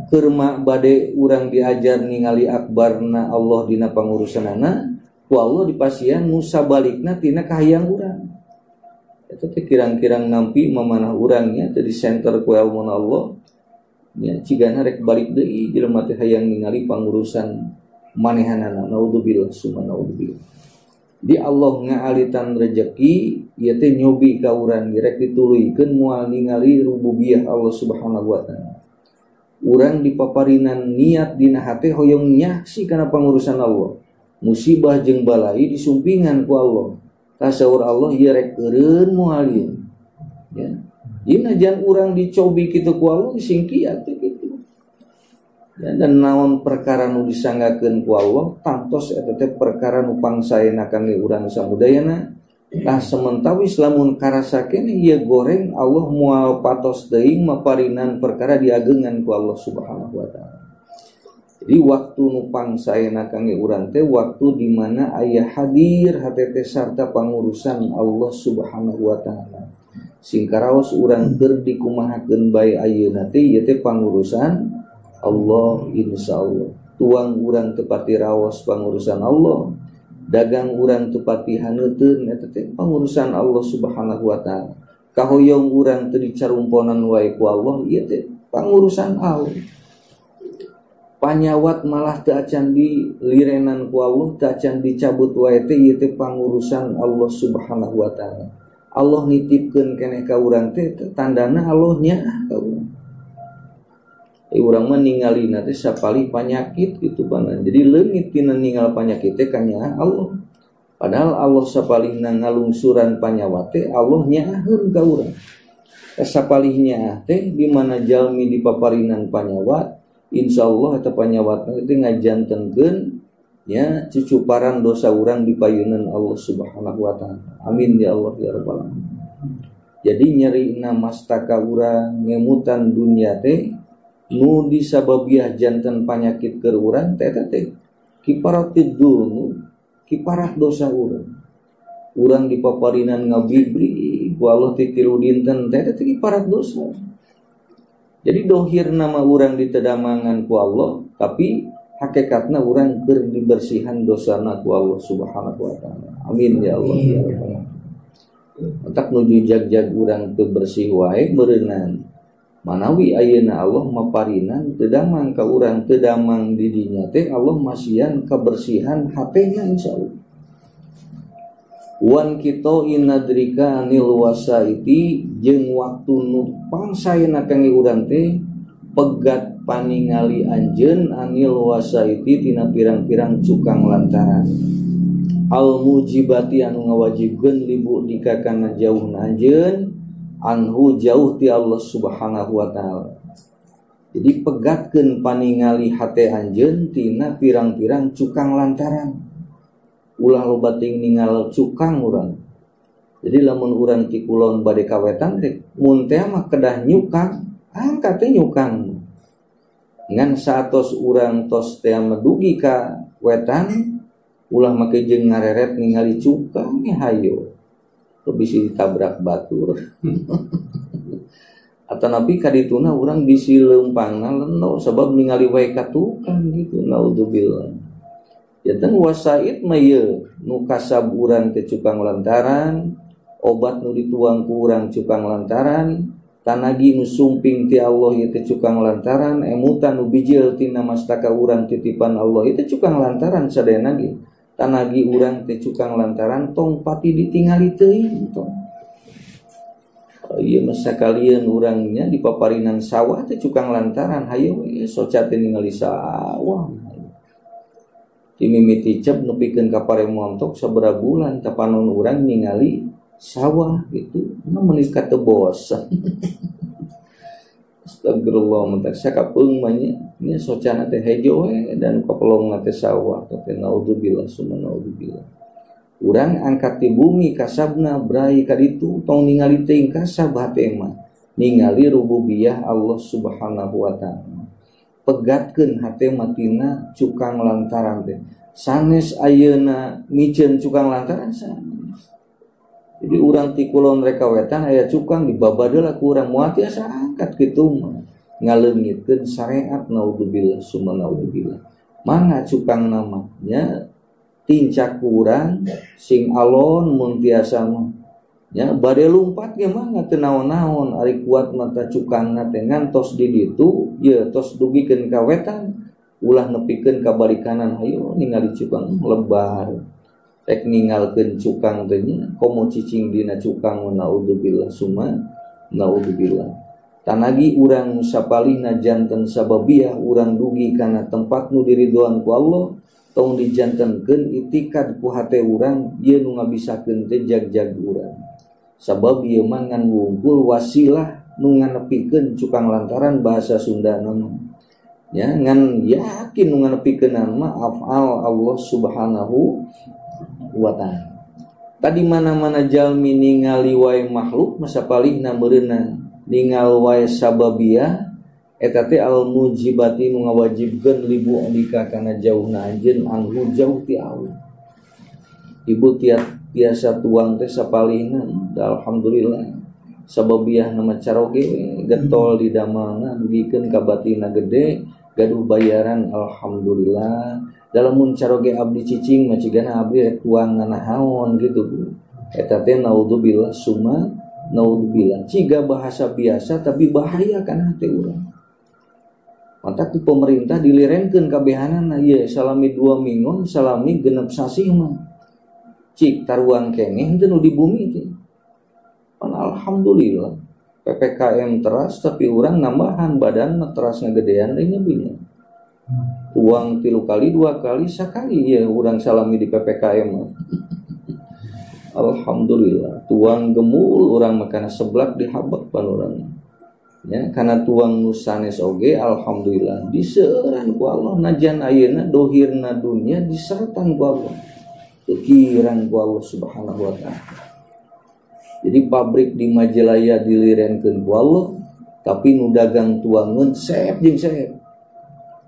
Keur bade urang diajar ningali akbarna Allah dina pangurusanana ku Allah dipasian nu sabalikna tina kahayang urang. Eta teh kirang-kirang nampi memanah urangnya teh di center ku ilmu Allah. Ya cigana rek balik deui jelema teh hayang ningali pangurusan manehanana. Naudzubillah summa naudzubillah. Di Allah ngaalitan rezeki ieu teh nyobi ka urang rek dituluykeun moal ningali rububiyah Allah Subhanahu wa taala. Urang dipaparinan niat dina hate hoyong nyaksi kana pangurusan Allah. Musibah jeung balai disumpingan ku Allah. Tasaur Allah ieu rek eureun moal ieu. Ya. Ina jan urang dicobi kitu ku Allah singkia teh kitu. Ya, dan naon perkara nu disanggakeun ku Allah tantos eta teh perkara nu pangsaena kangge urang samudayana. Tah sementawis lamun karasa keneh ieu goreng Allah moal patos teuing maparinan perkara diageungan ku Allah Subhanahu wa taala. Jadi waktu nu pangsaena kangge urang teh waktu di mana aya hadir hatete sarta pangurusan Allah Subhanahu wa taala. Sing karaos urang keur dikumahakeun bae ayeuna teh ieu teh pangurusan Allah insyaallah. Tuang urang teu pati raos pangurusan Allah. Dagang urang teu pati haneuteun eta teh pangurusan Allah Subhanahu wa taala. Kahoyong urang teu dicarumponan wae ku Allah ieu teh pangurusan Allah. Panyawat malah teu acan dilirenan ku Allah, teu acan dicabut wae teh ieu teh pangurusan Allah Subhanahu wa taala. Allah nitipkeun keneh ka urang teh tandana Allah nyaah ka urang. Urang mah ningalina teh sapali panyakit gitu panan. Jadi leungit tina ningal panyakit teh ka nyaah Allah. Padahal Allah sapalihna ngalungsuran panyawat teh Allah nyaaheun ka urang. Sapalih nyaah teh di mana jalmi dipaparinan panyawat, insyaallah eta panyawatna teh ngajantenkeun ya cucuparan dosa urang dipayunan Allah Subhanahu wa taala. Amin ya Allah ya rabbal alamin. Jadi nyerina mastaka urang ngemutan dunia teh nu disababiah janten panyakit keur urang teh eta teh kiparatid dunu kiparat dosa urang. Urang dipaparinan ngabibri ku Allah ti tilu dinten teh eta teh kiparat dosa. Jadi dohir nama urang ditedamangan ku Allah tapi hakikatna urang keur dibersihan dosana ku Allah Subhanahu wa taala. Amin ya Allah ya rabbal alamin. Otak nuju jag-jag urang teu bersih wae beureunan. Manawi ayeuna Allah maparinan teu damang ka urang teu damang di dinya teh Allah masihan kebersihan hatena insyaallah. Wan kita inadrika anil wasaiti jeung waktu nu pangsaena kangge urang teh pegat paningali anjeun anil wasaiti tina pirang-pirang cukang lantaran al mujibati anu ngawajibkeun libu dikakana jauhna anjeun anhu jauh ti Allah Subhanahu wa taala. Jadi pegatkeun paningali hate anjeun tina pirang-pirang cukang lantaran. Ulah loba ting ningal cukang urang. Jadi lamun urang ti kulon bade kawetan teh mun teh mah kedah nyukang, angkat teh nyukang. Ngan satos urang tos teh medugi ka wetan ulah make jeung ngareret ningali cukang nya hayo. Teu bisi ditabrak batur. Atanapi kadituna urang bisi leumpangna leno sabab ningali wae ka tukang gitu naudzubillah. Janten wasaid mah ieu nu kasab urang teh cukang lantaran, obat nu dituang ku urang cukang lantaran, tanagi nu sumping ti Allah ieu teh cukang lantaran, emutan nu bijil tina mastaka urang titipan Allah ieu teh cukang lantaran sadayana ge. Tanagi urang teh cukang lantaran tong pati ditingali teuing tong. Ieu mah sakalian urangnya dipaparinan sawah teh cukang lantaran hayo we soca teh ningali sawah. Mimiti cep nepikeun ka paremontok sabaraha bulan tapanon urang ningali sawah gitu na meunikat teu bosan. Astagfirullah mentak sakapeung mah nya socana teh hejo we dan kapelongna teh sawah teh naudzubillah summa naudzubillah. Urang angkat ti bumi kasabna brai ka ditu tong ningali teuing kasab hate mah ningali rububiyah Allah Subhanahu wa taala. Pegatkeun hate matina cukang lantaran teh sanes ayeuna miceun cukang lantaran sanes. Jadi urang ti kulon reka wetan aya cukang dibabadeul ku urang moal tiasa angkat kitu mah ngaleungitkeun syariat naudzubillah summa naudzubillah. Mangga cukang namanya tincak urang sing alon mun tiasa mah nya bade lumpat ge mangga teu naon-naon ari kuat mata cukangna teh ngantos di ditu ye tos dugikeun ka wetan ulah nepikeun ka balik kanan hayo ningali cukang lebar rek ningalkeun cukang teh nya komo cicing dina cukang naudzubillah summa naudzubillah. Tanagi urang sapalihna janten sababiah urang dugi kana tempat nu diridhoan ku Allah tong dijantenkeun itikad ku hate urang ieu nu ngabisakeun teh jag-jag urang. sabab ieu mah ngan wungkul wasilah nu nganepikeun cukang lantaran bahasa Sunda nama ya ngan yakin nu nganepikeun mah afal Allah Subhanahu wa taala. Tadi mana-mana jalmi ningali wae makhluk masa palihna meureunna ningal wae sababiyah eta teh al mujibati nu ngawajibkeun libu andika kana jauhna anjeun anhu jauh ti Allah. Ibu tiasa tuang teh sapalihna alhamdulillah sababiyah nama caroge getol di damalna dugikeun ka batina gede gaduh bayaran alhamdulillah. Dalam mun caroge abdi cicing macigana abdi rek tuang nganahaon gitu eta teh naudzubillah summa naudzubillah ciga bahasa biasa tapi bahaya kan hati urang. Mata ku pemerintah dilirenkeun kabehanana ieu salami 2 minggu salami genep sasi mah cik taruang keneh teh nu di bumi teh. Pan alhamdulillah PPKM teras tapi urang nambahan badan teras ngagedean deui nya. Uang 3 kali 2 kali sakali ya urang salami di PPKM. Alhamdulillah tuang gemul urang makana seblak dihabak pan urang. Ya kana tuang nu sanes oge alhamdulillah diseueuran ku Allah najan ayeuna dohirna dunya disertan ku Allah. Pikiran ku Allah Subhanahu wa taala. Jadi pabrik di Majalaya dilirenkeun ku Allah tapi nu dagang tuangeun seep jeung seep.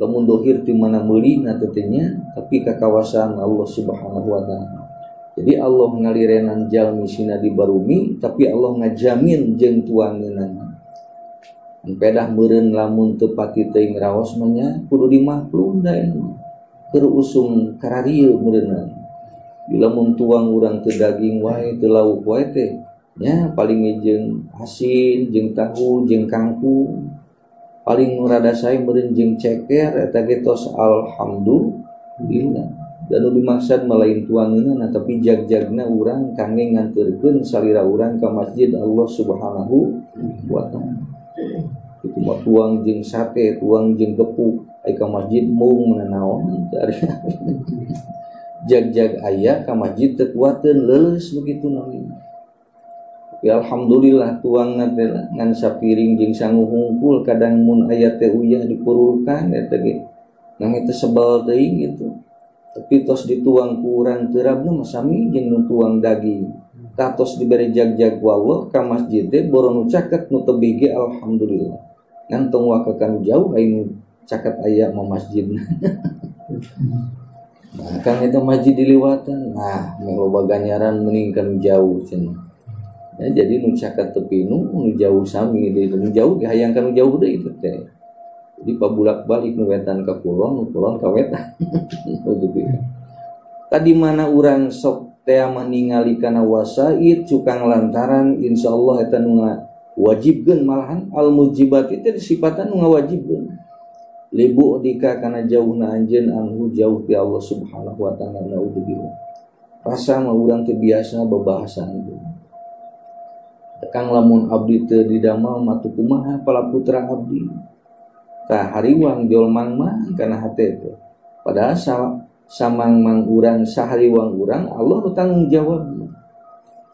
Lamun dohir ti mana meulina tetenya tapi ka kawasan Allah Subhanahu wa taala. Jadi Allah ngalirenan jalmi sina di barumi tapi Allah ngajamin jeung tuangeunana. Pedah meureun lamun teu pati teuing raos mah nya kudu dimaklum da keur usum kararieu meureunna. Bila mun tuang urang teu daging wae teu lauk wae teh nya paling jeung asin jeung tahu jeung kangkung. Paling rada sae meureun jeung ceker eta ge tos alhamdulillah. Dan nu dimaksud malain tuangeunna tapi jag-jagna urang kangge nganterkeun salira urang ka masjid Allah Subhanahu wa taala. Itu mah tuang jeung sate, tuang jeung gepuk ai ka masjid mung meunanaon dari jag-jag aya ka masjid teu kuateun leuleus begitu namina. Ya alhamdulillah tuangna teh ngan sapiring jeung sangu hungkul kadang mun aya teh uyah dipurulkan eta ge nang teh sebel teuing gitu. Tapi tos dituang ku urang teu rabna mah sami jeung nu tuang daging. Tah tos dibere jag-jag ku Allah ka masjid teh boro nu caket nu tebih ge alhamdulillah. Ngan tong wakakan jauh aya caket aya mah masjidna. Nah, kan eta masjid diliwatan. Nah, meloba ganjaran meningkan jauh cenah. Ya, jadi nu caket tepi nu jauh sami deui nu jauh ge hayang kana jauh deui itu teh. Jadi pabulak-balik nu wetan ka kulon, nu kulon ka wetan. Begitu. Tadi mana urang sok teh ningali kana wasaid cukang lantaran insyaallah eta nu wajibkeun malahan al mujibat itu sifatan nu ngawajibkeun. Libu dika kana jauhna anjeun anhu jauh ti Allah Subhanahu wa taala naudzubillah. Rasa mah urang teh biasa babahasaan itu. Kang lamun abdi teu didamel matu kumaha pala putra abdi tah hariwang jolmang mah kana hate teh padahal samang urang sahariwang urang Allah tanggung jawab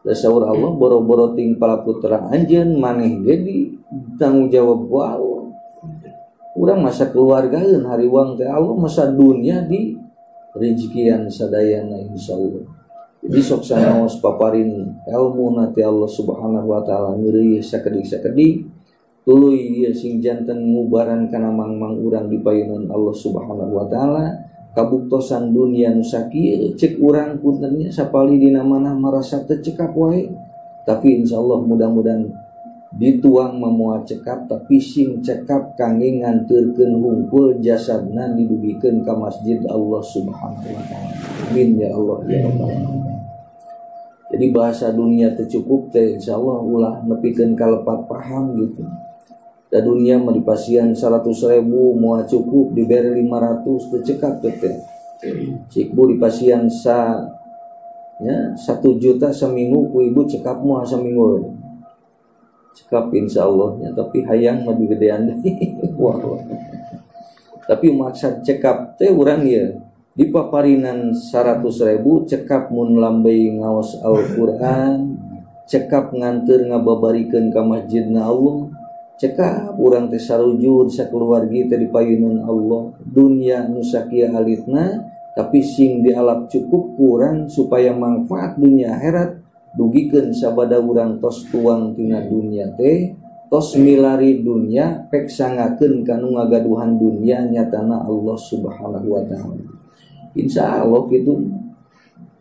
da saur Allah boro-boro ting pala putra anjeun maneh ge di tanggung jawab ku Allah urang masa keluargaeun hariwang teh Allah masa dunia di rezekian sadayana insyaallah. Jadi sok sanaos paparin ilmu nanti Allah Subhanahu wa taala ngeureuyeuh sakedik-sakedik tuluy ieu sing janten ngubaran kana mang-mang urang di payeunan Allah Subhanahu wa taala kabuktosan dunia nu sakieu cek urang puntennya sapali dina manah marasa teu cekap wae tapi insyaallah mudah-mudahan dituang memoal cekap tapi sing cekap kangge nganterkeun hungkul jasadna didugikeun ka masjid Allah Subhanahu wa taala. Amin ya Allah ya Rabbal alamin. Jadi bahasa dunia teu cukup teh insyaallah ulah nepikeun kalepat paham gitu. Da dunia mah dipasian 100.000 moal cukup dibere 500 teu cekap teh. Cik bu dipasian ya 1 juta seminggu ku ibu cekap moal seminggu. Cekap insyaallah ya tapi hayang mah digedean wah. Tapi maksud cekap teh urang ieu di paparinan 100.000 cekap mun lambei ngaos Al-Qur'an cekap nganter ngababarikeun ka masjidna Allah, cekap urang teh sarujud sakeluargi teh di payunan Allah, dunya nu sakieu alitna tapi sing dialap cukup kurang supaya manfaat dunia akhirat dugikeun sabada urang tos tuang tina dunia teh, tos milari dunia pek sangakeun kanu ngagaduhan dunia nyatana Allah Subhanahu wa taala. Insyaallah kitu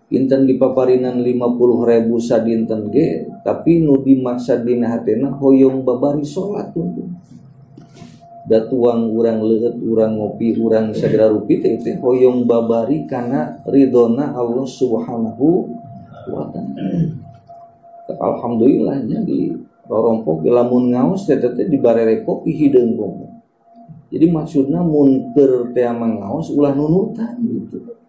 dinten dipaparinan 50.000 sadinten ge, tapi nu dimaksud dina hatena hoyong babari salat untung. Da tuang urang leueut, urang ngopi, urang sagara rupi teh hoyong babari kana ridona Allah Subhanahu wa taala. Alhamdulillahnya di rorompok lamun ngaos teh dibarere kopi hideung kopi. Jadi maksudna mun keur teh ngaos ulah nunutan gitu.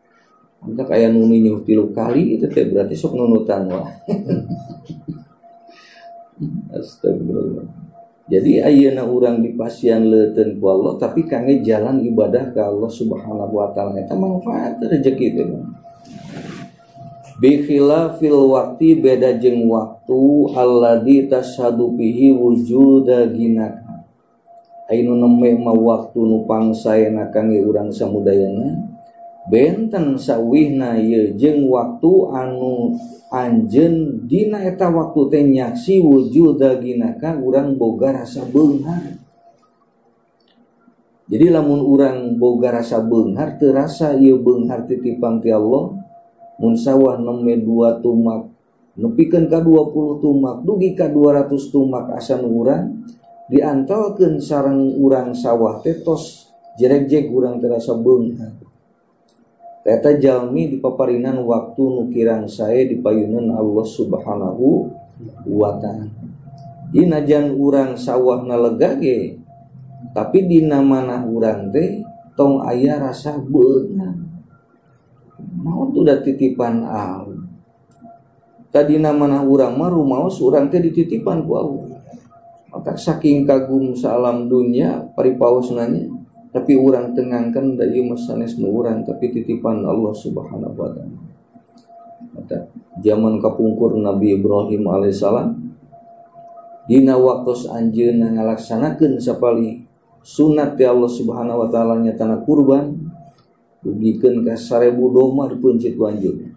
Maka kayak nuni nyuh 3 kali itu teh berarti sok nunutan wah. Astagfirullah. Jadi ayeuna urang dipasian leuteun ku Allah tapi kangge jalan ibadah ka Allah Subhanahu wa taala eta manfaat rezeki teh. Bi khilafil waqti beda jeung waktu alladzi tashhadu bihi wujuda ginaka. Ainu neme ma waktu nu pangsaena kangge urang samudayana benten sawihna ye jeung waktu anu anjeun dina eta waktu teh nyaksi wujuda ginaka urang boga rasa beunghar. Jadi lamun urang boga rasa beunghar teu rasa ieu beunghar titipan ti Allah mun sawah neme 2 tumak nepikeun ka 20 tumak dugi ka 200 tumak asan urang diantalkeun sareng urang sawah teh tos jereg-jeg urang terasa beunghar. Eta jalmi dipaparinan waktu nu kirang sae di payunan Allah Subhanahu wa taala. Dina jan urang sawahna lega ge, tapi dina manah urang teh tong aya rasa beunghar. Naon tuh da titipan Allah. Tadina manah urang mah rumaos urang teh dititipan ku Allah. Maka saking kagum salam dunia paripaosna nya tapi urang tengangkan da ieu sanes nu urang tapi titipan Allah Subhanahu wa taala. Mata zaman kapungkur Nabi Ibrahim alaihissalam dina waktos anjeunna ngalaksanakeun sapali sunat ti Allah Subhanahu wa taala nyatana kurban dugikeun ka 1000 domba dipeuncit ku anjeunna.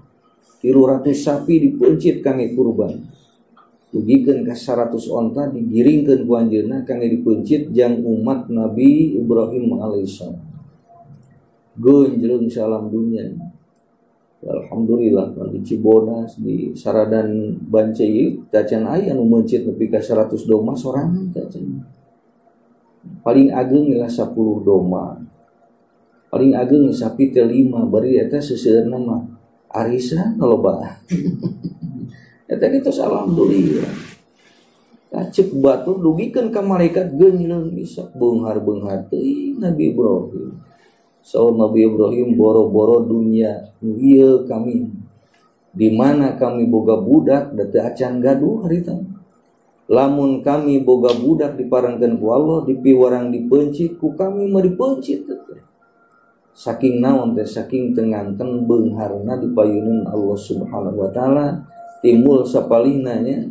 300 sapi dipeuncit kangge kurban. Dugikeun ka 100 onta digiringkeun ku anjeunna kangge dipeuncit jang umat Nabi Ibrahim alaihissalam. Geunjleung salam dunia. Alhamdulillah di Cibodas di Saradan Bancai tacan aya nu meuncit nepi ka 100 domba sorangan tacan. Paling ageng adalah 10 domba. Paling ageng sapi teh 5 bari eta seuseurna mah arisa kaloba. Eta kitu alhamdulillah. Cek batur dugikeun ka malaikat geunjleung bisa beunghar-beunghar teuing Nabi Ibrahim. Saur Nabi Ibrahim boro-boro dunia nu ieu kami. Di mana kami boga budak da teu acan gaduh harita. Lamun kami boga budak diparengkeun ku Allah dipiwarang dipeuncit ku kami mah dipeuncit teh. Saking naon teh saking tenganten beungharna di payunan Allah Subhanahu wa taala. Timbul sapalihna nya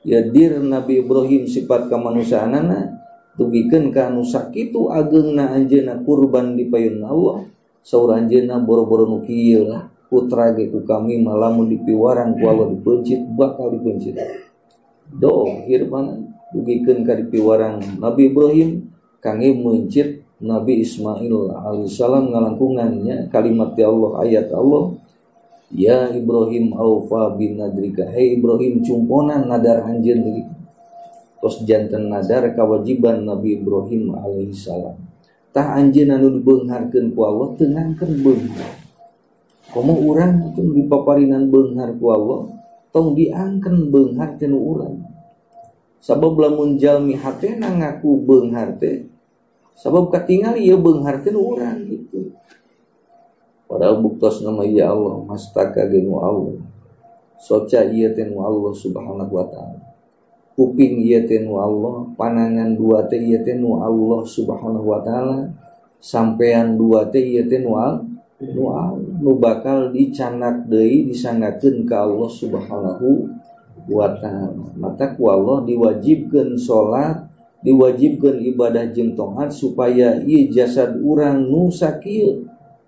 ya dir Nabi Ibrahim sifat kamanusiaanana dugikeun ka anu sakitu ageungna anjeunna kurban di payun Allah saur anjeunna boro-boro nu kieu lah putra ge ku kami malamun dipiwarang ku Allah dipeuncit bakal dipeuncit dohir mana dugikeun ka dipiwarang Nabi Ibrahim kangge meuncit Nabi Ismail alaihissalam ngalangkungannya kalimat ya Allah ayat Allah. Ya Ibrahim aufa bin nadrika. Hei Ibrahim cumponan nadar anjeun begitu. Tos janten nadar kewajiban Nabi Ibrahim alaihissalam. Tah anjeun anu dibeungharkeun ku Allah teu ngangkeun beunghar. Komo urang atuh dipaparinan beunghar ku Allah tong diangkeun beunghar teh nu urang. Sabab lamun jalmi hatena ngaku beunghar teh sabab katingali ieu beunghar teh nu urang gitu. Padahal buktos nama ya Allah mastaka genu Allah soca ieu teh nu Allah Subhanahu wa taala kuping ieu teh nu Allah panangan dua teh ieu teh nu Allah Subhanahu wa taala sampean dua teh ieu teh nu Allah nu bakal dicanak deui disanggakeun ka Allah Subhanahu wa ta'ala. Mata ku Allah diwajibkeun salat, diwajibkeun ibadah jeung taat supaya ieu jasad urang nu sakieu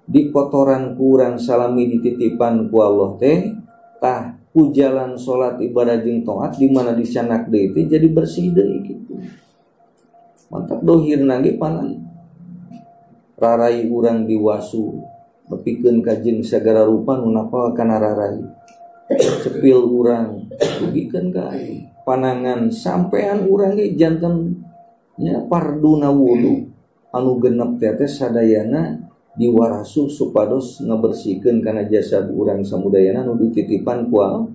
di kotoran ku urang salami dititipan ku Allah teh tah ku jalan salat ibadah jeung taat di mana dicanak deui teh jadi bersih deui kitu. Mantap dohirna ge panan rarai urang diwasu nepikeun ka jeung sagara rupa nu napal kana rarai. Cepil urang dugikeun ka panangan sampean urang ge janten nya parduna wudu anu genep teh sadayana diwarasu supados ngabersihkeun kana jasad urang samudayana nu dititipan ku Allah.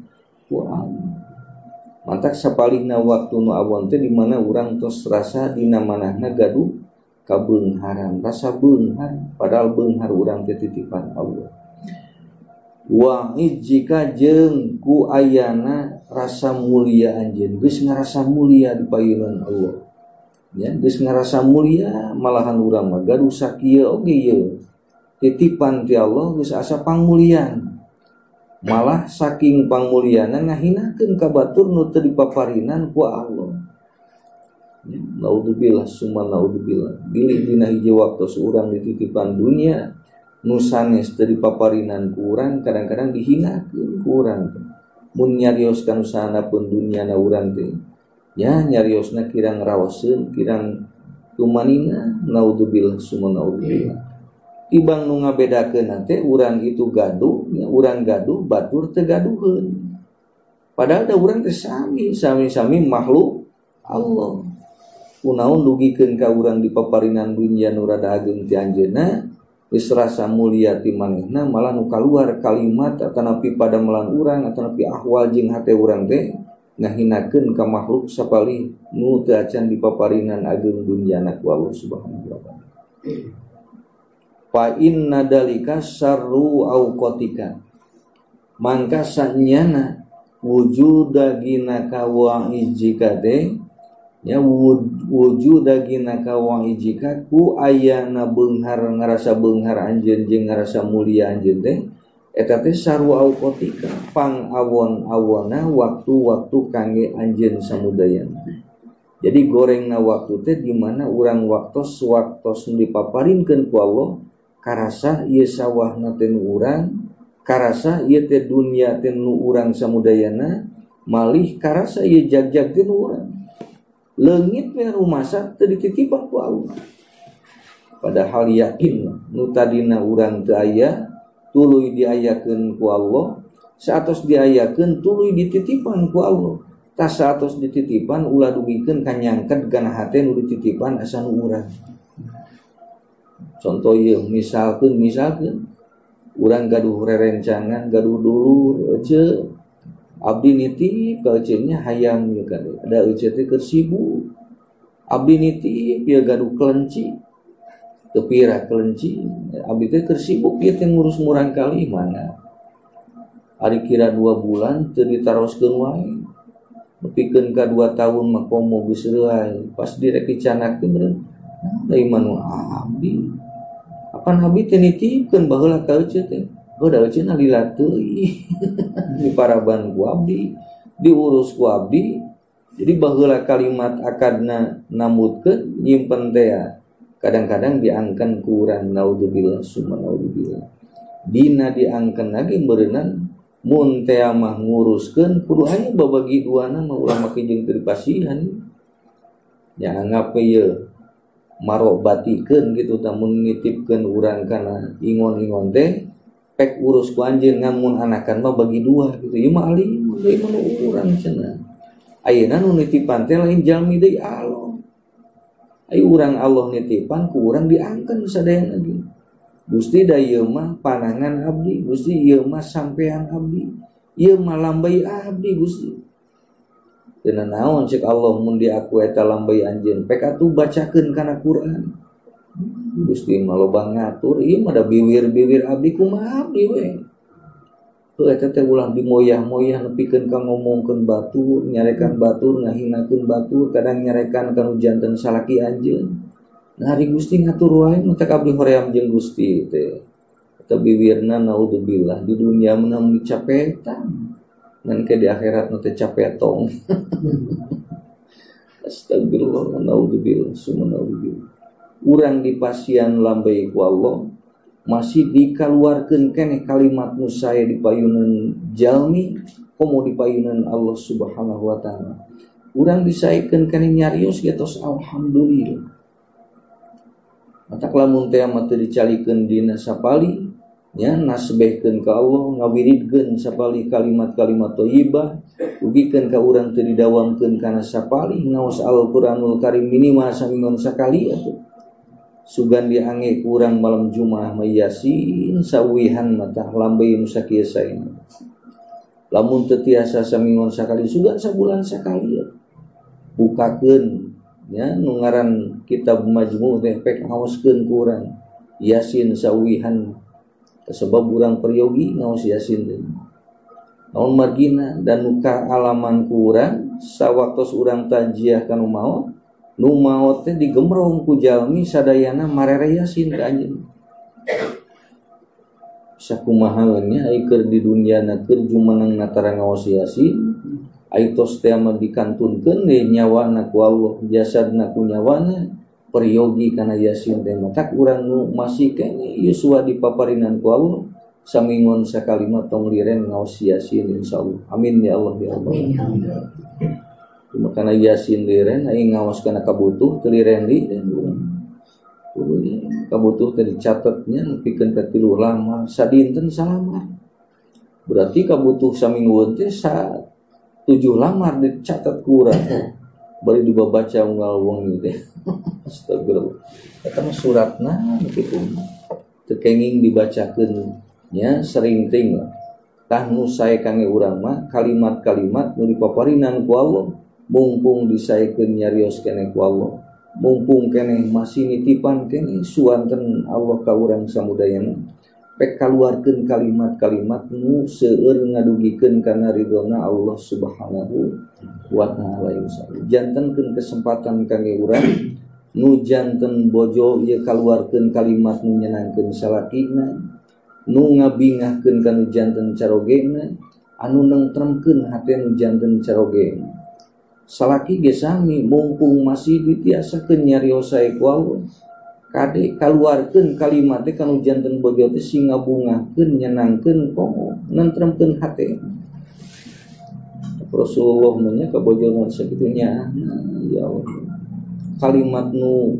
Mantak sapalihna waktu nu awon teh di mana urang tos rasa dina manahna gaduh kabeungharan, rasa beunghar padahal beunghar urang teh titipan Allah. Wa jika jeung ku ayana rasa mulia anjeun geus ngarasa mulia di payeunan Allah. Ya, geus ngarasa mulia malahan urang mah gaduh sakieu oge ieu titipan ti Allah geus asa pangmulian. Malah saking pangmuliana ngahinakeun ka batur nu teu dipaparinan ku Allah. Ya, naudzubillah summa naudzubillah. Bilih dina hiji waktu urang dititipan dunia nu sanes teu dipaparinan ku urang kadang-kadang dihinakeun ku urang. Mun nyarioskeun usahana pun dunyana urang teh nya nyariosna kirang raoseun, kirang tumanina, naudzubillah summa naudzubillah. Tibang nu ngabedakeun teh urang itu gaduh, nya urang gaduh batur teu gaduheun. Padahal da urang teh sami-sami makhluk Allah. Kunaon dugikeun ka urang dipaparinan dunya nu rada ageung ti anjeunna geus rasa mulia ti manehna malah nu kaluar kalimat atanapi pada melan urang atanapi ahwal jeung hate urang teh ngahinakeun ka makhluk sapalih nu teu acan dipaparinan ageung dunyana ku Allah Subhanahu wa taala. Fa inna dalika syarru auqatika mangka sanyana wujudagina ka wa ijika teh ya wujudagina ka wa ijika ku ayana beunghar ngarasa beunghar anjeun jeung ngarasa mulia anjeun teh eta teh syarru auqatika pang awon-awona waktu-waktu kangge anjeun samudayana. Jadi gorengna waktu teh di mana urang waktos nu dipaparinkeun ku Allah karasa ieu sawahna teh nu urang, karasa ieu teh dunya teh nu urang samudayana, malih karasa ieu jag-jag teh nu urang. Leungit we rumasa teu dititipan ku Allah. Padahal yakin nu tadina urang teu aya tuluy diayakeun ku Allah, saatos diayakeun tuluy dititipan ku Allah. Tas saatos dititipan ulah dugikeun ka nyangket kana hate nu dititipan asa nu urang. Contoh ieu misalkeun urang gaduh rerencangan, gaduh dulur ece abdi nitip ka ece nya hayang ieu kan. Ada ece teh keur sibuk. Abdi nitip ieu gaduh kelenci. Teu pira kelenci, abdi teh keur sibuk ieu teh ngurus murang kali mana. Ari kira 2 bulan teu ditaroskeun wae. Nepikeun ka 2 tahun mah komo geus reuay. Pas direk dicanakeun meureun da imanu abdi. Apan abdi teh nitipkeun baheula ka ece teh. Da ece na lila teuing. Diparaban ku abdi, diurus ku abdi. Jadi baheula kalimat akadna namutkeun nyimpen teh kadang-kadang diangken ku urang naudzubillah summa naudzubillah. Dina diangken lagi beureunan mun teh mah nguruskeun kudu aya babagi duana mah urang make jeung teu dipasihan. Ya anggap ieu marobatikeun gitu tamun nitipkeun urang kana ingon-ingon teh pek urus ku anjeun ngamun anakan mah bagi 2 gitu. Ieu mah alim deui mah urang cenah. Ayeuna nu nitipan teh lain jalmi deui Allah. Ayo urang Allah nitipan ku urang diangkeun sadayana ge. Gusti da ieu mah panangan abdi, Gusti ieu mah sampean abdi. Ieu mah lambai abdi Gusti. Teu naon ceuk Allah mun diaku eta lambai anjeun, pek atuh bacakeun kana Quran. Gusti mah loba ngatur, ieu mah da biwir-biwir abdi kumaha abdi we. Tuh eta teh ulah dimoyah-moyah nepikeun ka ngomongkeun batur, nyarekan batur, ngahinakeun batur, kadang nyarekan kanu janten salaki anjeun. Nah hari Gusti ngatur wae mah teh abdi hoream jeung Gusti teh. Eta biwirna naudzubillah di dunia meunang dicapetan. nanti di akhirat nanti capek tong. Astagfirullah, naudzubillah, subhanallah. Urang di pasian lambai ku Allah masih dikaluarkeun keneh kalimat nu saya di payunan jalmi komo di payunan Allah Subhanahu wa taala. Urang disaekeun keneh nyarios getos alhamdulillah. Matak lamun teh mah teu dicalikeun dina sapali nya nasbehkeun ka Allah, ngawiridkeun sapali kalimat-kalimat thayyibah, ugikeun ka urang teu didawamkeun kana sapali ngaos Al-Qur'anul Karim minimal samingon sakali atuh. Sugan diange kurang malam Jumaah mayasin sawihan mata lambai nu sakieu saena. Lamun teu tiasa samingon sakali sugan sabulan sakali atuh. Bukakeun nya nu ngaran kitab Majmu' teh pek ngaoskeun ku urang Yasin sawihan. Sebab urang peryogi ngaos Yasin teh. Naon margina dan nuka alaman kurang sawaktos urang tajiah kanu maot, nu maot teh digemrong ku jalmi sadayana marere Yasin ka anjeun. Sakumaha nya ai keur di dunyana keur jumeneng natara ngaos Yasin, ai tos teh mah dikantunkeun deui nyawana ku Allah, jasadna ku nyawana. Peryogi kana Yasin teh matak urang nu masih keneh yuswa dipaparinan ku Allah samingon sakalimat tong liren ngaos Yasin insyaallah. Amin ya Allah ya Allah. Makana Yasin liren ai ngaos kana kabutuh teu liren di dan urang. Kabutuh teh dicatetnya nepikeun ka 3 lamar sadinten salamar. Berarti kabutuh saminggueun teh 7 lamar dicatet ku urang. Bari dibaca unggal wong teh. Astagfirullah. Eta mah suratna kitu. Teu kenging dibacakeun nya sering ting lah. Tah nu sae kangge urang mah kalimat-kalimat nu dipaparinan ku Allah mumpung disaekeun nyarios keneh ku Allah. Mumpung keneh masih nitipan keneh suanten Allah ka urang samudayana. Pek kaluarkeun kalimat-kalimat nu seueur ngadugikeun kana ridona Allah Subhanahu wa taala insyaallah. Jantenkeun kesempatan kangge urang nu janten bojo ieu kaluarkeun kalimat nu nyenangkeun salakina, nu ngabingahkeun kana janten carogena, anu nentremkeun hate nu janten carogena. Salaki ge sami mumpung masih ditiasakeun nyarios sae ku Allah. Kade kaluarkeun kalimat teh kanu janten bojo teh sing ngabungahkeun nyenangkeun komo nentremkeun hate. Rasulullah nya ka bojona sakitu nya ya Allah. Kalimat nu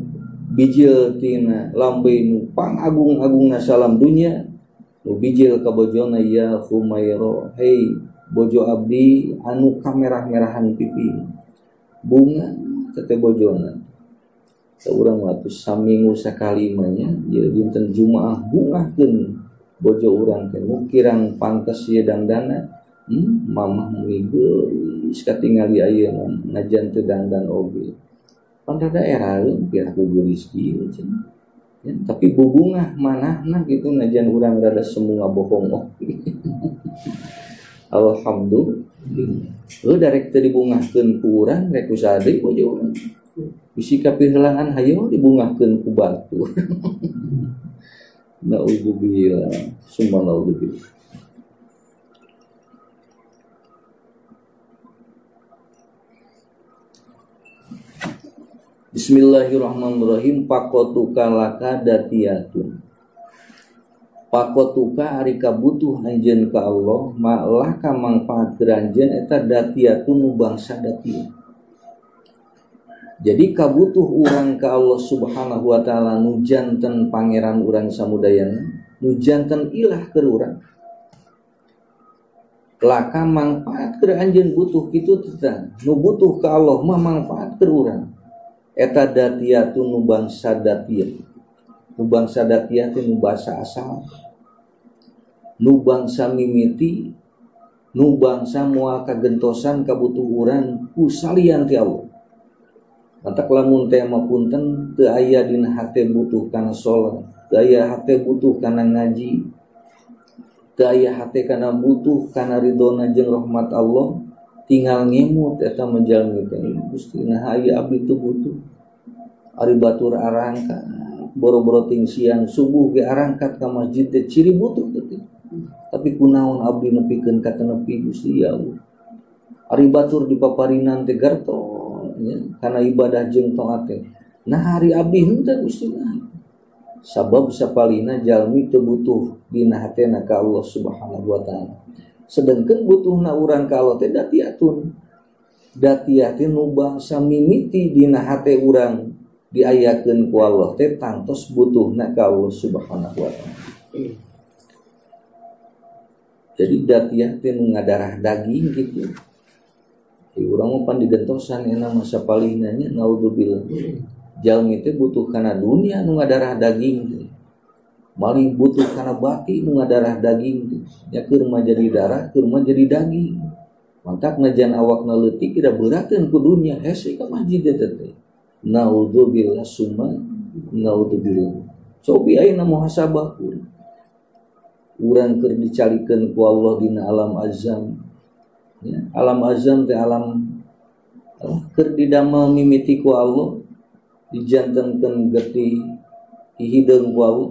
bijil tina lambe nu pangagung-agungna salam dunya nu bijil ka bojona ya Humaira, hei bojo abdi anu kamerah-merahan pipi bunga teh bojona. Saurang waktu saminggu sakali manya ieu dinten Jumaah bungakeun bojo urang teh nu kirang pantes ieu dangdana mamah meuli geus katingali ayeuna najan teu dangdan oge. Pada daerah kira ku rezeki ya, tapi bubungah manahna gitu najan urang rada semua bohong alhamdulillah. Darek teu dibungahkeun ku urang rek usade bojo urang. Bisi kapihelaan hayo dibungahkeun ku batu. Naudzubillah, summa naudzubillah. Bismillahirrahmanirrahim. Pakotuka laka datiyatun. Pakotuka ari kabutuh anjeun ka Allah malah ka manfaat anjeun eta datiyatun nu bangsa datiyah. Jadi kabutuh urang ka Allah Subhanahu wa taala nu janten pangeran urang samudayana, nu janten ilah keur urang. Laka manfaat keur anjeun butuh kitu teh. Nu butuh ka Allah mah manfaat keur urang. Eta datiyatun nu bangsa datiyah. Nu bangsa datiyah teh nu bangsa asal. Nu bangsa mimiti, nu bangsa moal kagentosan kabutuh urang ku salian ti Allah. Matak lamun teh mah punten teu aya dina hate butuh kana salat, teu aya hate butuh kana ngaji, teu aya hate kana butuh kana ridona jeung rahmat Allah, tinggal ngemut eta menjalmi teh Gusti nah aya abdi teu butuh. Ari batur arangkat boro-boro ting siang subuh ge arangkat ka masjid teh ciri butuh teh. tapi kunaon abdi nepikeun ka nepi Gusti ya Allah. Ari batur di paparinan teh garto nya kana ibadah jeung taat teh. Nah hari abdi henteu Gusti nah. Sabab sapalina jalmi teu butuh dina hatena ka Allah Subhanahu wa taala. Sedengkeun butuhna urang ka Allah teh datiatun. Datiah teh nu bangsa mimiti dina hate urang diayakeun ku Allah teh tantos butuhna ka Allah Subhanahu wa taala. Jadi datiah teh nu ngadarah daging gitu. Urang mah pan digentosan euna masa palina nya naudzubillah. Jalmi teh butuh kana dunia nu ngadarah daging. Malih butuh kana bati nu ngadarah daging. Ya keur mah jadi darah, keur mah jadi daging. Mantak najan awakna leutik tidak beurakeun ku dunia hese ka masjid teh. Naudzubillah summa naudzubillah. Cobi ayeuna muhasabah urang keur dicalikeun ku Allah dina alam azam. Ya, alam azam teh alam keur didamel mimiti ku Allah, dijantenkeun getih hideung ku Allah,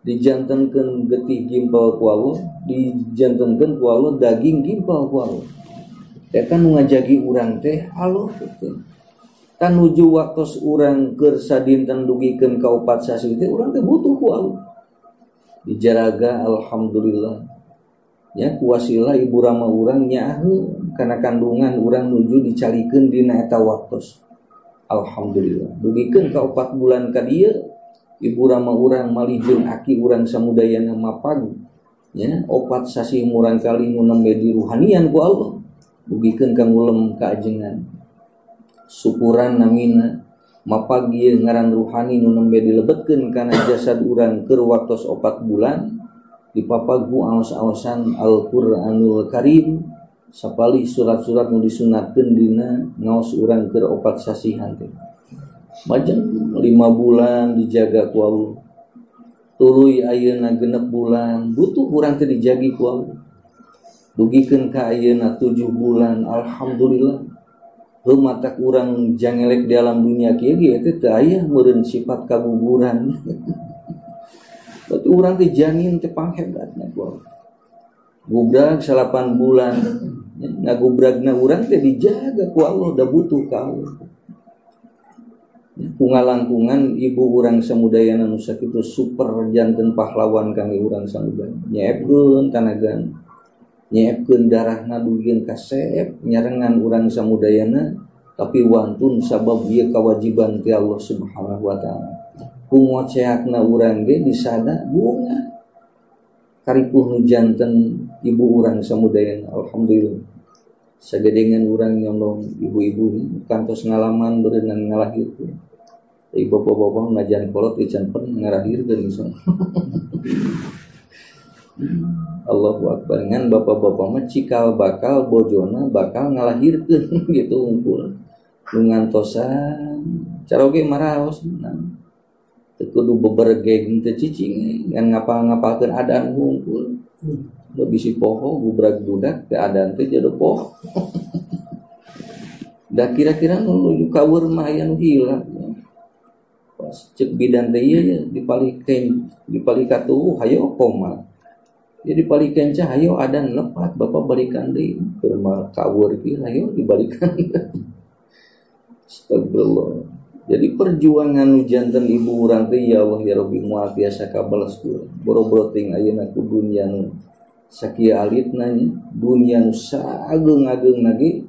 dijantenkeun getih gimpal ku Allah, dijantenkeun ku Allah daging gimpal ku Allah. Eta nu ngajagi urang teh Allah teh. Tan nuju waktos urang keur sadinten dugikeun ka 4 sasi teh urang teh butuh ku Allah. Dijaraga alhamdulillah. Ya kuasilah ibu rama urang nyaho kana kandungan urang nuju dicalikeun dina eta waktos. Alhamdulillah. Dugikeun ka 4 bulan ka dieu ibu rama urang malih jeung aki urang samudayana mapag. Ya 4 sasi murang kali nu nembe di ruhanian ku Allah. Dugikeun ka ngulem kaajengan. Syukuran namina mapag ieu ngaran ruhani nu nembe dilebetkeun kana jasad urang keur waktos 4 bulan. Dipapagu aos-aosan Al-Qur'anul Karim sapali surat-surat nu disunatkeun dina ngaos urang keur 4 sasihan teh. Majeng 5 bulan dijaga ku Allah. Tuluy ayeuna 6 bulan butuh urang teh dijagi ku Allah. Dugikeun ka ayeuna 7 bulan alhamdulillah. Heuh matak urang jangelek di alam dunia kieu ge teh teu aya meureun sifat kaguguran. Berarti urang teh janin teh panghebatna ku Allah. Gubrak 8 bulan. Ngagubragna urang teh dijaga ku Allah, da butuh ka Allah. Pungalangkungan ibu urang samudayana nu sakitu super janten pahlawan kangge urang samudayana. Nyaepkeun tanagan. Nyaepkeun darahna dugieun ka seep nyarengan urang samudayana tapi wantun sabab ieu kewajiban ti Allah Subhanahu wa taala. Kungoceakna urang ge disada bunga karipuh nu janten ibu urang samudayana alhamdulillah. Sagedengan urang nyolong ibu-ibu ni kantos ngalaman berenang ngalahirkeun. Tapi bapak-bapak ngajan kolot ican pen ngalahirkeun misalnya. Allahu Akbar. Ngan bapak-bapak mah cikal bakal bojona bakal ngalahirkeun gitu unggul. Nu ngantosan cara oge maraos kudu bebergeng teu cicing ngan ngapal-ngapalkeun adan unggul. Da bisi poho gubrag budak teh adan teh jadi poho. Da kira-kira nu nuju kaweur mah aya nu hilang. Pas cek bidan teh ieu dipalikeun dipalikatuu hayo koma. Jadi balikan cah hayo adan lepat bapak balikan deui keur mah kaweur ieu hayo dibalikan. Astagfirullah. Jadi perjuangan nu janten ibu urang teh ya Allah ya Rabbi moal tiasa kabalas kula. Boro-boro ting ayeuna ku dunya nu sakieu alitna nya, dunya nu sageung-ageungna ge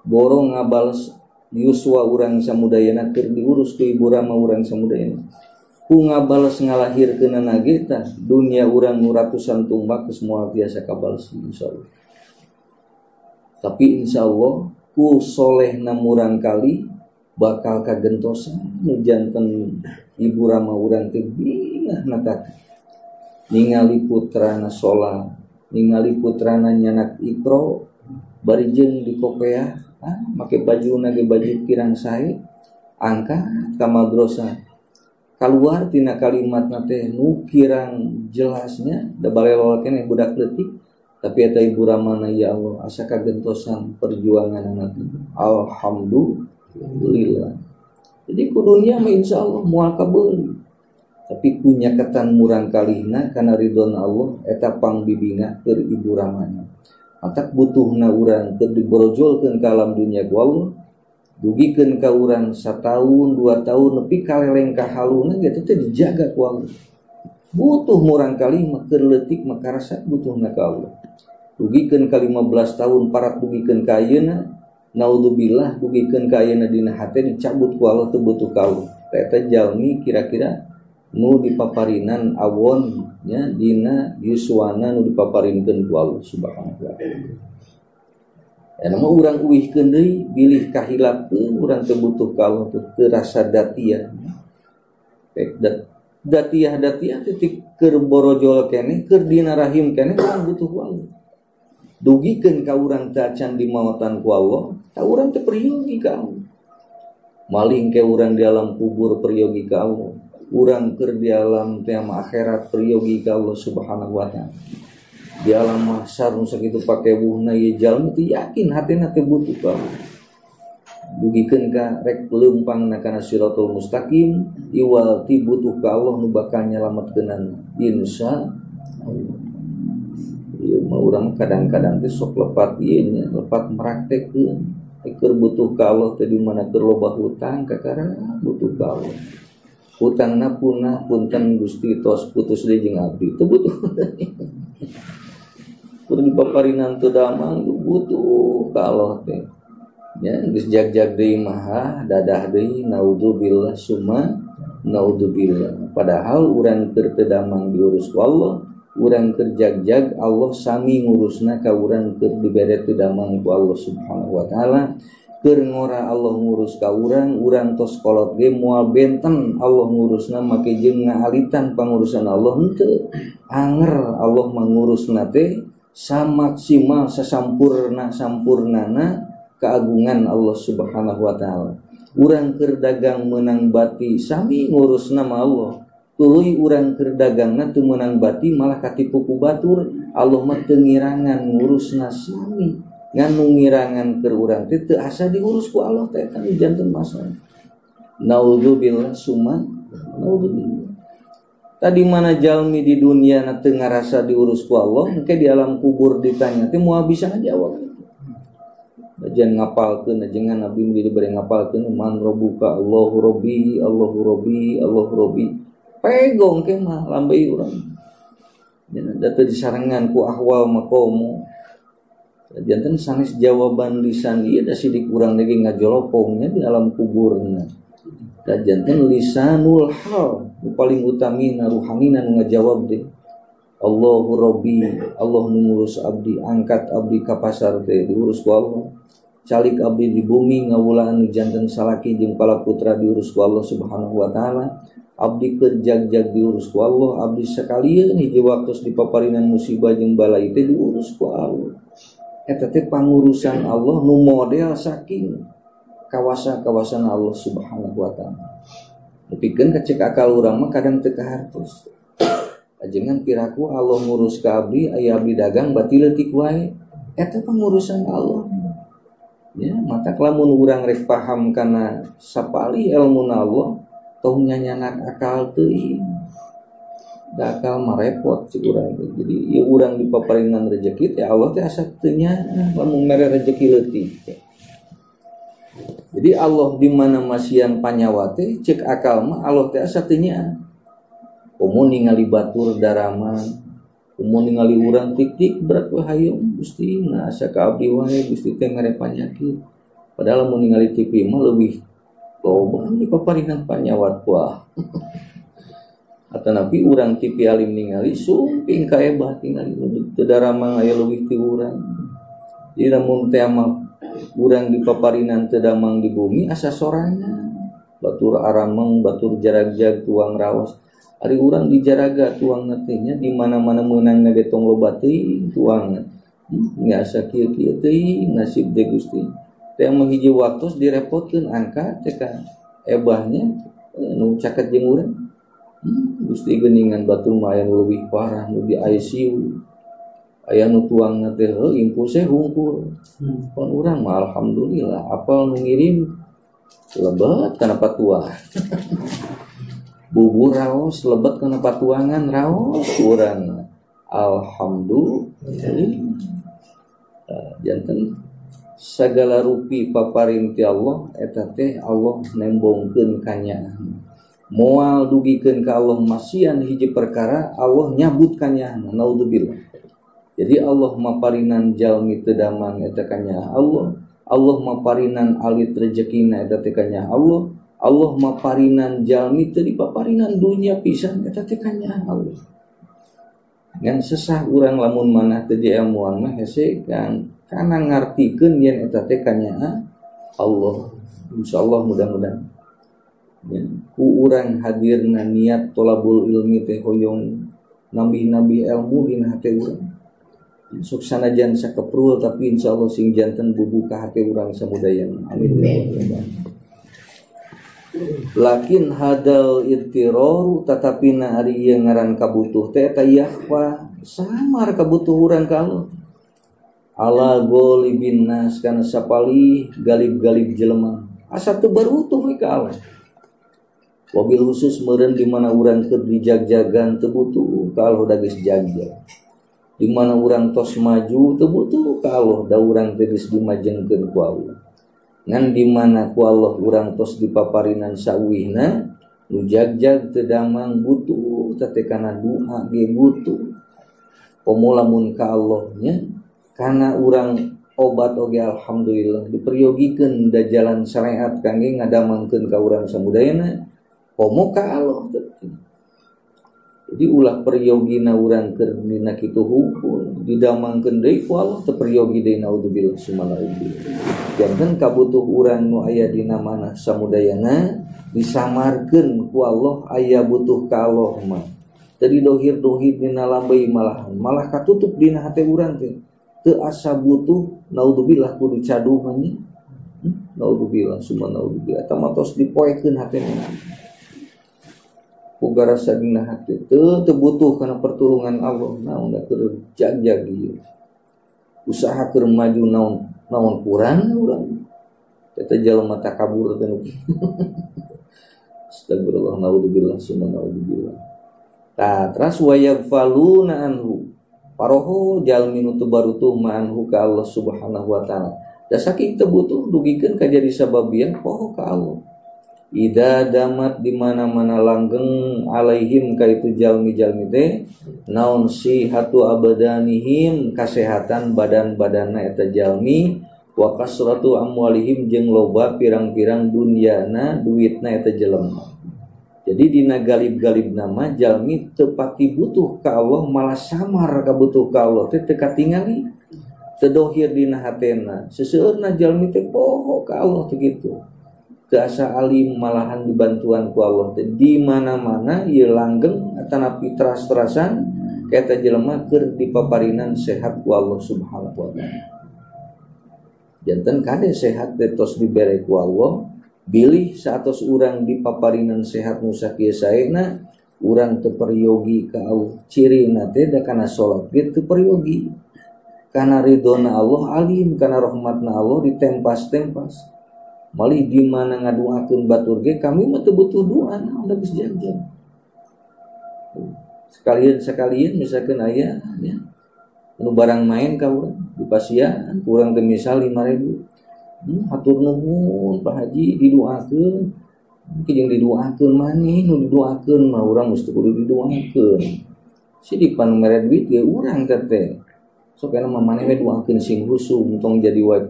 boro ngabales yuswa urang samudayana keur diurus ku ibu rama urang samudayana. Ku ngabales ngalahirkeunana ge tah dunya urang nu ratusan tumbak geus moal tiasa kabalas insyaallah. Tapi insyaallah ku solehna murang kali bakal kagentosan nu janten ibu rama urang teh bingah natak ningali putrana sholat, ningali putrana nyanak ikro bari jeung di kopeah make bajuna ge baju kirang sae angkat ka madrasah kaluar tina kalimatna teh nu kirang jelasnya da balelol keneh budak leutik tapi eta ibu ramana ya Allah asa kagentosan perjuanganna alhamdulillah. Jadi ku dunia mah insyaallah moal kabeuli tapi punya ketan murang kalihna karena ridhon Allah eta pangbibina keur ibu ramana. Matak butuhna urang keur diborojolkeun ka alam dunya ku Allah, dugikeun ka urang 1 tahun 2 tahun nepi kaleleng ka haluna gitu teh dijaga ku Allah. Butuh murang kali keur leutik makarasa butuhna ka Allah. Dugikeun ka 15 tahun parat dugikeun ka ayeuna, naudzubillah dugikeun ka ayeuna dina hate dicabut ku Allah teu butuh ka Allah. Eta jalmi kira-kira nu dipaparinan awon nya dina yuswana nu dipaparinkeun ku Allah subhanahu wa taala. Nama urang uwihkeun deui bilih kahilap teu urang teu butuh ka Allah teu rasa datiah. Datiah titik keur borojol keneh keur dina rahim keneh urang butuh ku Allah. Dugikeun ka urang teu acan dimaotan ku Allah, ta urang teu peryogi ka Allah. Maling ke urang di alam kubur peryogi ka Allah. Urang keur di alam tema akhirat peryogi ka Allah subhanahu wa taala. Di alam mahsyar nu sakitu pake wuhna ieu jalmi teu yakin hatena teh butuh ka Allah. Dugikeun ka rek leumpangna kana siratal mustaqim, iwalti butuh ka Allah nu bakal nyalametkeunana insya Allah. Ieu mah urang kadang-kadang teh sok lepat ieu nya, lepat meraktekkeun. Keur butuh ka Allah teh di mana keur loba hutang kakara butuh ka Allah. Hutangna punah punten Gusti tos putus deui jeung abdi teu butuh. Kudu dipaparinan teu damang butuh ka Allah teh. Ya geus jag-jag deui mah dadah deui naudzubillah summa naudzubillah. Padahal urang keur teu damang diurus ku Allah, urang keur jag-jag Allah sami ngurusna ka urang keur dibere teu damang ku Allah subhanahu wa taala. Keur ngora Allah ngurus ka urang tos kolot ge moal benten Allah ngurusna make jeung ngaalitan pangurusan Allah henteu. Anger Allah mangurusna teh samaksimal sampurnana keagungan Allah subhanahu wa taala. Urang keur dagang menang bati sami ngurusna mah Allah. Tuluy urang keur dagangna teu menang bati malah katipu ku batur, Allah mah teu ngirangan ngurusna sami. Nganu ngirangan keur urang teh teu asa diurus ku Allah teh kan janten masalah. Naudzubillah summa naudzubillah. Tadi mana jalmi di dunia na teu ngarasa diurus ku Allah, engke di alam kubur ditanya teh moal bisa ngajawab. Jangan ngapalkeun ajengan Nabi dibere ngapalkeun man rabbuka Allahu rabbi Allahu rabbi Allahu rabbi. Pegong ke mah lambai urang. Jangan data disarengan ku ahwal maqamu. Janten sanes jawaban lisan ieu da sidik urang lagi ngajolopongnya di alam kuburna. Da janten lisanul hal nu paling utamina ruhanina nu ngajawab teh. Allahu rabbi, Allah nu ngurus abdi, angkat abdi ka pasar teh diurus ku Allah. Calik abdi di bumi ngawulaan janten salaki jeung pala putra diurus ku Allah subhanahu wa taala. Abdi keur jag-jag diurus ku Allah, abdi sakalian hiji waktos dipaparinan musibah jeung balai teh diurus ku Allah. Eta teh pangurusan Allah nu model saking kawasa-kawasan Allah subhanahu wa taala. Dipikeun kecek akal urang mah kadang teu kahartos. Ajengan piraku Allah ngurus ka abdi aya abdi dagang bati leutik wae. Eta pangurusan Allah. Ya, mata lamun urang rek paham kana sapali ilmuna Allah, tong nyanyanak akal teuing. Da akal mah repot si urang. Jadi ieu urang dipaparinan rezeki teh Allah teh asa teu nyaana lamun mere rezeki leutik. Jadi Allah di mana masian panyawa teh cek akal mah Allah teh asa teu nyaana. Komo ningali batur darama, komo ningali urang tik-tik berat we hayung Gusti na asa ka abdi wae Gusti teh mere panyakit. Padahal mun ningali TV mah leuwih loba dipaparinan panyawat wah. Atanapi urang TV alim ningali sumping kaebah tingali teu darama aya leuwih ti urang. Jadi lamun teh mah urang dipaparinan teu damang di bumi asa sorangan. Batur arameng, batur jarag-jag tuang raos. Ari urang dijaraga tuang nantinya di mana-mana meunang na getong loba teuing tuang. Biasa kieu-kieu teuing nasib de Gusti. Teh mah hiji waktos direpotkeun angkat teh ka ebahnya nu caket jeung urang. Gusti geuningan batur mah aya nu leuwih parah nu di ICU. Aya nu tuangna teh impulse hungkul. Pon urang mah alhamdulillah apal nu ngirim lebat kana patua. bubur raos lebet kana patuangan raos urang alhamdulillah. Janten sagala rupi paparing ti Allah eta teh Allah nembongkeun kanyaan. Moal dugikeun ka Allah masian hiji perkara Allah nyabut kanyaan. Naudzubillah. Jadi Allah maparinan jalmi teu damang eta kanyaan Allah. Allah maparinan alit rezekina eta teh kanyaan Allah. Allah maparinan jalmi teu dipaparinan dunya pisan eta teh kanyaan Allah. Ngan sesah urang lamun manah teu diilmuan mah hese kan kana ngartikeun yen eta teh kanyaan Allah. Insyaallah mudah-mudahan ku urang hadirna niat tolabul ilmi teh hoyong nambih-nambih ilmu dina hate urang. Sok sanajan sakeprul tapi insyaallah sing janten bubuka hate urang samudayana. Amin. Lakin hadal irtiroru tatapina ari ieu ngaran kabutuh teh eta yakhfa samar kabutuh urang ka Allah. Ala golibin nas kana sapali galib-galib jelema. Asa teu barutuh ka Allah. Wabil khusus meureun di mana urang keur dijag-jagan teu butuh ka Allah da geus jagjag. Di mana urang tos maju teu butuh ka Allah da urang teh geus dimajengkeun ku Allah. Ngan di mana ku Allah urang tos dipaparinan sauwihna nu jagjag teu damang butuh teh kana doa ge butuh. Pomulamun ka Allah nya kana urang obat oge alhamdulillah diperiyogikeun da jalan syariat kangge ngadamangkeun ka urang samudayana. Komo ka Allah. Jadi ulah periyogina urang keur dina kitu hukum didamangkeun deui ku Allah teu periyogi deui naudzubillah subhanallahi. Janten kabutuh urang nu aya dina manah samudayana disamarkeun ku Allah aya butuh ka Allah mah. Teu didohir-dohir dina lambei malah katutup dina hate urang teh. Teu asa butuh naudzubillah kudu caduh mah nya. Naudzubillah subhanallahi. Eta mah tos dipoekeun hatena. Boga rasa dina hati teu butuh kana pertolongan Allah naon da keur jagjag ieu usaha keur maju naon kurang urang eta jalma takabur teh astagfirullah naudzubillah subhanallah. Tah teras wayagfaluna anhu paroho jalmi nu teu barutuh ma anhu ka Allah subhanahu wa taala da saking teu butuh dugikeun ka jadi sababiah poho ka Allah. Ida damat di mana-mana langgeng alaihim ka itu jalmi-jalmi teh naon sihatu abadanihim kasehatan badan-badanna eta jalmi wa kasratu amwalihim jeung loba pirang-pirang dunyana duitna eta jelema. Jadi dina galib-galib nama jalmi teu pati butuh ka Allah malah samar kabutuh ka Allah teh teu katingali teu dohir dina hatena seseueurna jalmi teh poho ka Allah teh kitu. Keasa alim malahan dibantuan ku Allah di mana-mana ieu langgeng atanapi teras-terasan eta jelema keur dipaparinan sehat ku Allah subhanahu wa taala. Janten kade sehat teh tos dibere ku Allah bilih saatos urang dipaparinan sehat nu sakieu saena urang teu peryogi ka Allah cirina teh da kana salat ge teu peryogi kana ridona Allah alim kana rahmatna Allah ditempas-tempas. Malih di mana ngaduakeun batur ge kami mah teu butuh doa naon da geus jagjag. Sekalian misalkan aya nya anu barang main ka urang di pasiean urang teh misal 5.000 hatur nuhun Pak Haji didoakeun mungkin yang didoakeun maneh nu didoakeun mah urang mesti kudu didoakeun si dipan mere duit ge urang teh sok kana mah maneh we doakeun sing husum tong jadi wae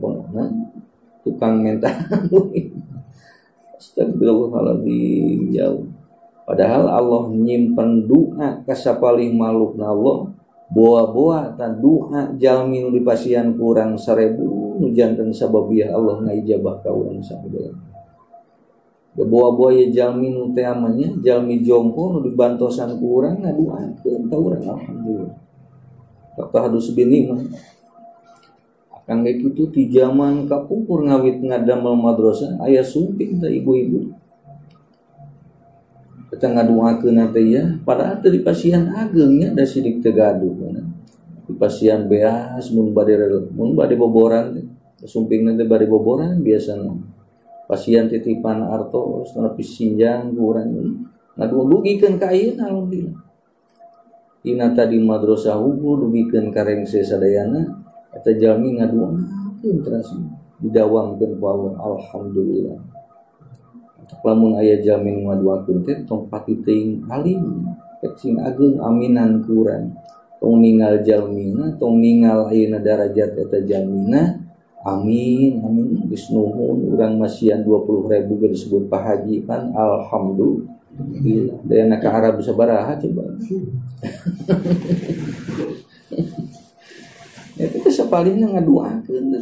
tukang minta astagfirullahaladzim jauh. Padahal Allah nyimpen doa kasapalih makhlukna Allah boa-boa tan doa jalmi nu dipasiean kurang 1000 nu janten sababiah Allah ngaijabah ka urang sadaya. Boa-boa ye jalmi nu teh amanya jalmi jompo nu dibantosan ku urang ngaduakeun ka urang alhamdulillah. Kata hadus bini mah kangge kitu ti zaman kapungkur ngawit ngadamel madrasah aya sumping teh ibu-ibu. Kita ngaduakeun teh ya, padahal teh di pasiean ageungnya da sidik teu gaduh. Di pasiean beas mun bade boboran teh. Sumpingna teh bade boboran biasana. Pasien titipan artos nepi sinjang ku urang Dugikeun ka ayeuna alhamdulillah. Dina tadi madrasah unggul dugikeun ka rengse sadayana eta jalmi ngaduakeun terus didawamkeun ku Allah alhamdulillah. Lamun aya jalmi ngaduakeun teh tong pati teuing alim pek sing ageung aminan ku urang. Tong ningal jalmina, tong ningal ayeuna darajat eta jalmina. Amin, amin. Geus nuhun urang masian 20.000 ge disebut pahaji kan alhamdulillah. Dayana ka Arab sabaraha coba. Eta teh sapalihna ngaduakeun.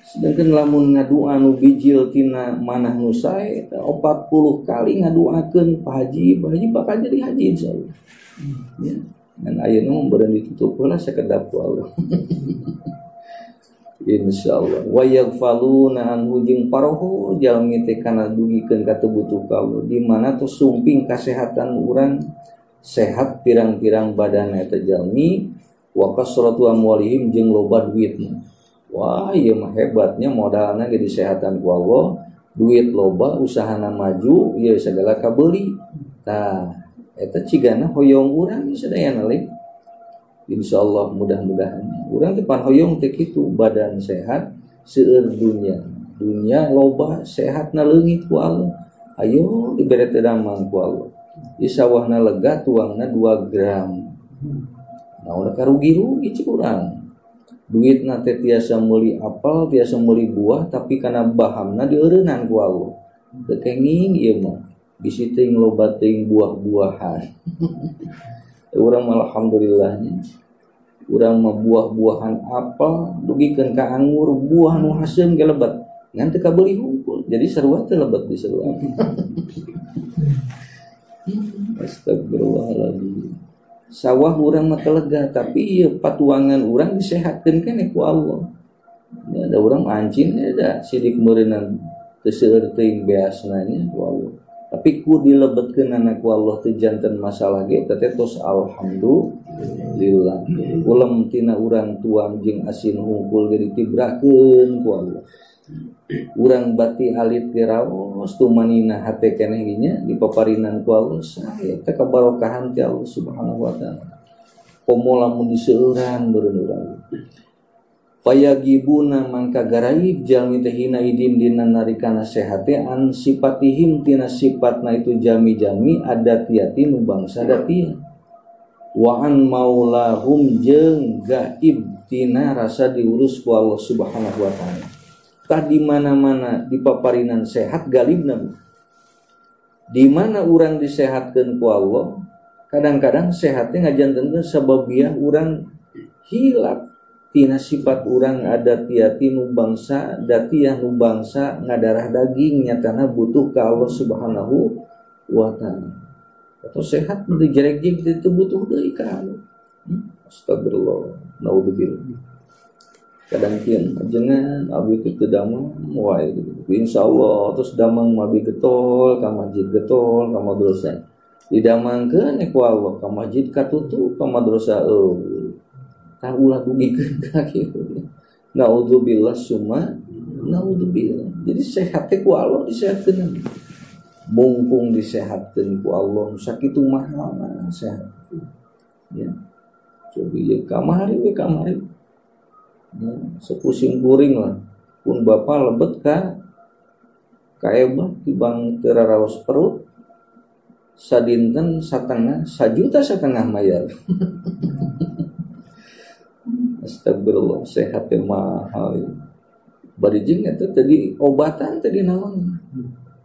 Sedangkan lamun ngadua nu bijil tina manah nu sae 40 kali ngaduakeun pahaji bakal jadi haji insyaallah. Ya. Dan ayeuna mah beureun ditutup heula sakedap ku Allah. Insyaallah wa yaghfaluna an jeung paroho jalmi teh kana dugikeun ka teu butuh ka Allah di mana tuh sumping kasehatan urang sehat pirang-pirang badanna eta jalmi wa kasratu amwalihim jeung loba duitna. Wah ieu mah hebatnya modalna ge disehatan ku Allah, duit loba, usahana maju, ieu sagala kabeuli. Tah eta cigana hoyong urang sadayana le. Insyaallah mudah-mudahan urang teh pan hoyong teh kitu badan sehat seueur dunya loba sehatna leungit ku Allah. Ayo dibere teh damang ku Allah. Di sawahna lega tuangna 2 gram. Naon ka rugi-rugi cik urang. Duitna teh tiasa meuli apel, tiasa meuli buah tapi kana bahamna dieureunnan ku Allah. Teu kenging ieu mah. Bisi teuing loba teuing buah-buahan. Urang alhamdulillahnya urang mah buah-buahan apel dugikeun ka anggur buah nu haseum ge lebat ngan teu kabeuli hungkul jadi sarua teh lebat di sarua. Astagfirullahaladzim. Sawah urang mah lega tapi ieu patuangan urang disehatkeun keneh ku Allah. Ada urang mancin ada sidik meureunan teu seueur teuing beasna nya ku Allah. Tapi ku dilebetkeun anak ku Allah teu janten masalah ge teh tos alhamdulillah. Ulam tina urang tuang jeung asin hungkul ge ditibrakeun ku Allah. Urang bati alit ge raos tumanina hate keneh nya dipaparinan ku Allah sae teh kabarokahan ti Allah Subhanahu wa taala. Komo lamun diseueuran beureun urang. Fayagibuna mangka garaib jalmi teh hina idin dina narikana sehat an sifatihim tina sifatna itu jami-jami adatiyati nu bangsa datia wa an maulahum jeung gaib tina rasa diurus ku Allah Subhanahu wa taala. Tah di mana-mana dipaparinan sehat galibna. Di mana urang disehatkeun ku Allah, kadang-kadang sehatnya ngajantenkeun sababiah urang hilap tina sifat urang adatiyati nu bangsa datiah nu bangsa ngadarah daging nyatana butuh ka Allah Subhanahu wa taala. Atau sehat nu dijereg-jereg itu butuh deui ka Allah. Astagfirullah. Naudzubillah. Kadang kieu ajengan abi teu damang wae gitu. Insyaallah terus damang mabi getol ka masjid getol ka madrasah. Didamangkeun ku Allah ka masjid katutup ka madrasah ulah dugikeun ka kieu. Naudzubillah summa naudzubillah. Jadi sehat teh ku Allah disehatkeun. Mungkung disehatkeun ku Allah sakitu mahal sehat. Ya. Cobi ye kamari we kamari. Ya, sepusing kuring lah. Pun bapa lebet ka kaebah tibang teu raraos perut. Sadinten satengah, 1,5 juta mayar. Astagfirullah, sehat teh mahal. Bari jeung eta tadi obatan tadi naon?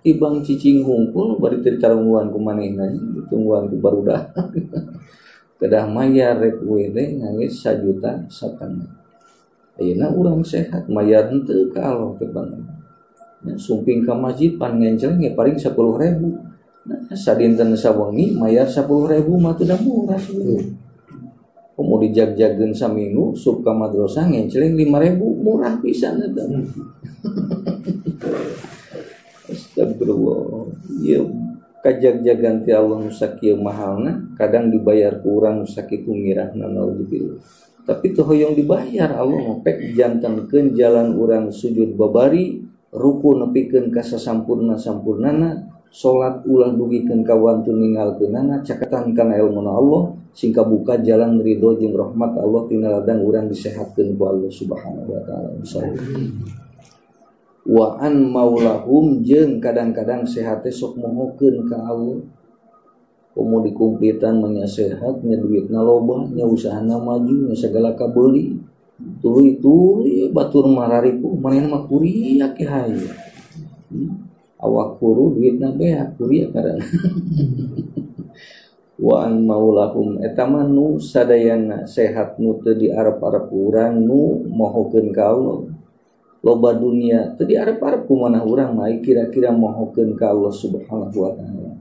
Tibang cicing hungkul bari teu ditarungguan ku manehna, ditungguan ku barudak. Kedah mayar rek we teh ngangis 1,5 juta. Ayeuna urang sehat mayar henteu ka Allah teh Bang. Ya, sumping ka masjid pan ngenceleng ge paling 10.000. Nah, sadinten sawengi mayar 10.000 mah teu da murah. Mau dijag-jageun saminggu sup ka madrasah ngenceleng 5.000 murah pisan eta. Astagfirullah. Ieu kajag-jagan ti Allah nu sakieu mahalna kadang dibayar ku urang nu sakitu mirahna naudzubillah. Tapi teu hoyong dibayar Allah mepek jantenkeun jalan urang sujud babari ruku nepikeun ka sasampurna-sampurnana salat ulah dugikeun ka wantun ninggalkeunana cakatan kana ilmuna Allah singka buka jalan ridho jeung rahmat Allah tina ladang urang disehatkeun ku Allah Subhanahu wa taala. Wa an maulahum jeung kadang-kadang sehat teh sok mohokeun ka Allah. Komo dikumplitan nya sehat, nya duitna loba, nya usahana maju, nya segala kabeuli. Tuluy batur mararipu manehna mah kuria ke hayu. Awak kuru duitna beak kuria kadang. Wa an maulahum eta mah nu sadayana sehat nu teu diarep-arep urang nu mohokeun ka Allah. Loba dunia teu diarep-arep kumanah urang mah kira-kira mohokeun ka Allah Subhanahu wa taala.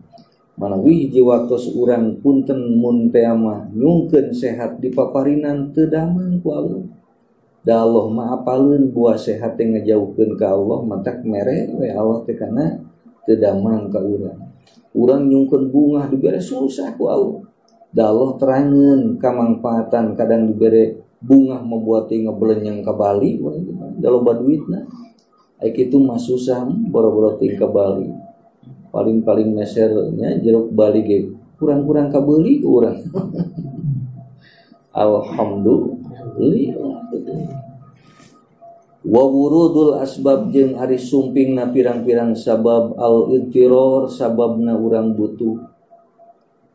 Manawi hiji waktos urang punten mun teh mah nyungkeun sehat di paparinan teu damang ku Allah. Da Allah mah apaleun buah sehat teh ngajauhkeun ka Allah matak mere we Allah teh kana teu damang ka urang. Urang nyungkeun bunga dibere susah ku Allah. Da Allah terangeun kamangpaatan kadang dibere bunga membuat ngebelenyang ka Bali da loba duitna. Ai kitu mah susah boro-boro ting ka Bali. Paling mesernya jeruk Bali ge kurang-kurang kabeuli urang. Alhamdulillah. Wa wurudul asbab jeung ari sumpingna pirang-pirang sabab al-idtiror sababna urang butuh.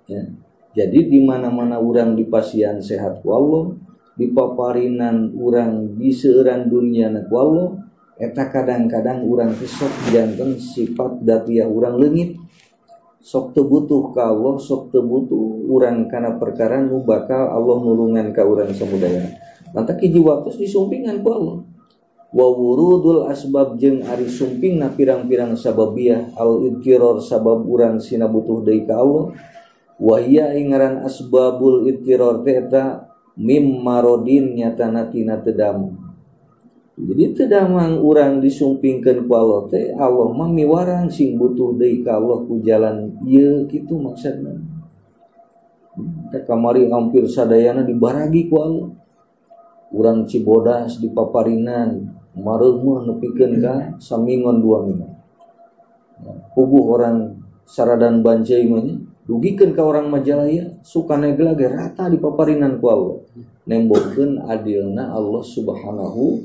Ya. Jadi di mana-mana urang dipasian sehat ku Allah, di paparinan urang di seueuran dunyana ku Allah. Eta kadang-kadang urang teh sok janten sifat datiah urang leungit sok teu butuh ka Allah, sok teu butuh urang kana perkara nu bakal Allah nulungan ka urang samudaya. Lantak hiji waktu disumpingan ku Allah. Wa wurudul asbab jeung ari sumpingna pirang-pirang sababiah al-idtiror sabab urang sina butuh deui ka Allah. Wa hiya ngaran asbabul idtiror teh eta mim marodin nyatana tina teu damang. Jadi teu damang urang disumpingkeun ku Allah teh Allah mah miwarang sing butuh deui ka Allah ku jalan ieu kitu maksudna. Teh kamari hampir sadayana dibaragi ku Allah. Urang Cibodas di paparinan mareumeuh nepikeun ka samingon 2 minggu. Puguh orang Saradan Bancai mah dugikeun ka orang Majalaya sukana ge rata di paparinan ku Allah. Nembongkeun adilna Allah Subhanahu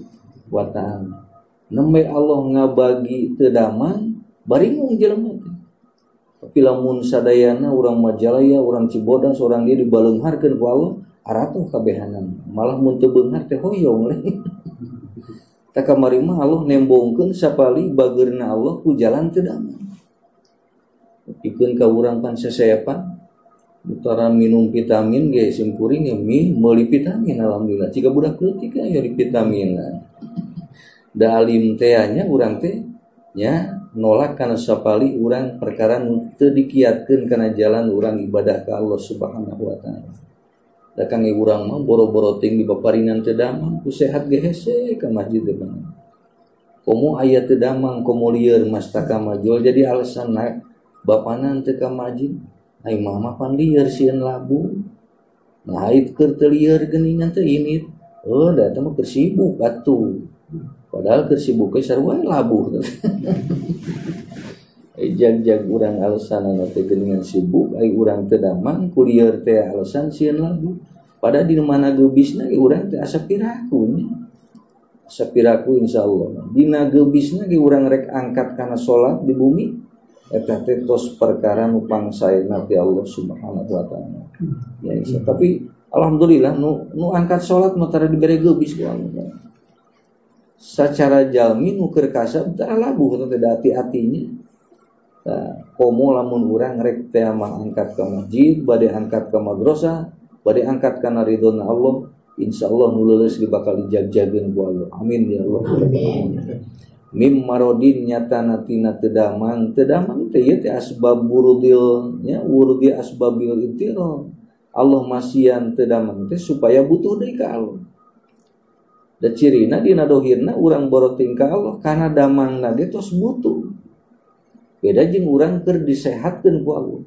wa ta'ala. Nembe Allah ngabagi teu damang baringung jelema teh. Tapi lamun sadayana urang Majalaya, urang Cibodas, urang dia dibaleungharkeun ku Allah, aratoh kabehanan. Malah mun teu beunghar teh hoyong we. Tah kamari mah Allah nembongkeun sapali bageurna Allah ku jalan teu damang. Pikeun ka urang pan sasaepan utara minum vitamin ge simkuring ge meuli vitamin alhamdulillah. Jika budak leutik aya vitamin. Da alim teh nya urang teh nya nolak kana sapali urang perkara nu teu dikiatkeun kana jalan urang ibadah ka Allah Subhanahu wa taala. Da kangge urang mah boro-boro ting di paparinan teu damang ku sehat ge hese ka masjid teh bang. Komo aya teu damang komo lieur mastaka majul jadi alasan naik bapana teu ka masjid. Ai mama pan lieur sieun labu. Nah ait keur teu lieur geuningan teh ini. Oh da teh mah keur sibuk atuh. Padahal tersibuk sarua labuh. Jag-jag urang alasanna teh geuningan sibuk ai urang teu damang kulieur teh alasan sieun labuh. Pada di mana geubisna ge urang teh asa piraku nya. Asa piraku insyaallah. Dina geubisna ge urang rek angkat kana salat di bumi eta teh tos perkara nu pangsaena ti Allah Subhanahu wa taala. Ya insya. Tapi alhamdulillah nu angkat salat mah tara dibere geubis ku Allah. Secara jalmi nu keur kasab tara labuh teh da ati-atinya. Komo lamun urang rek teh mah angkat ka masjid, bade angkat ka madrasah, bade angkat kana ridhona Allah, insyaallah nu leuleus bakal dijag-jageun ku Allah. Amin ya Allah. Amin. Mim marodin nyatana tina teu damang teh ieu teh asbab wurudil nya wurudi asbabil intirah. Allah masian teu damang teh supaya butuh deui ka Allah. Da cirina dina dohirna urang boroting ka Allah kana damangna ge tos butuh. Beda jeung urang keur disehatkeun ku Allah.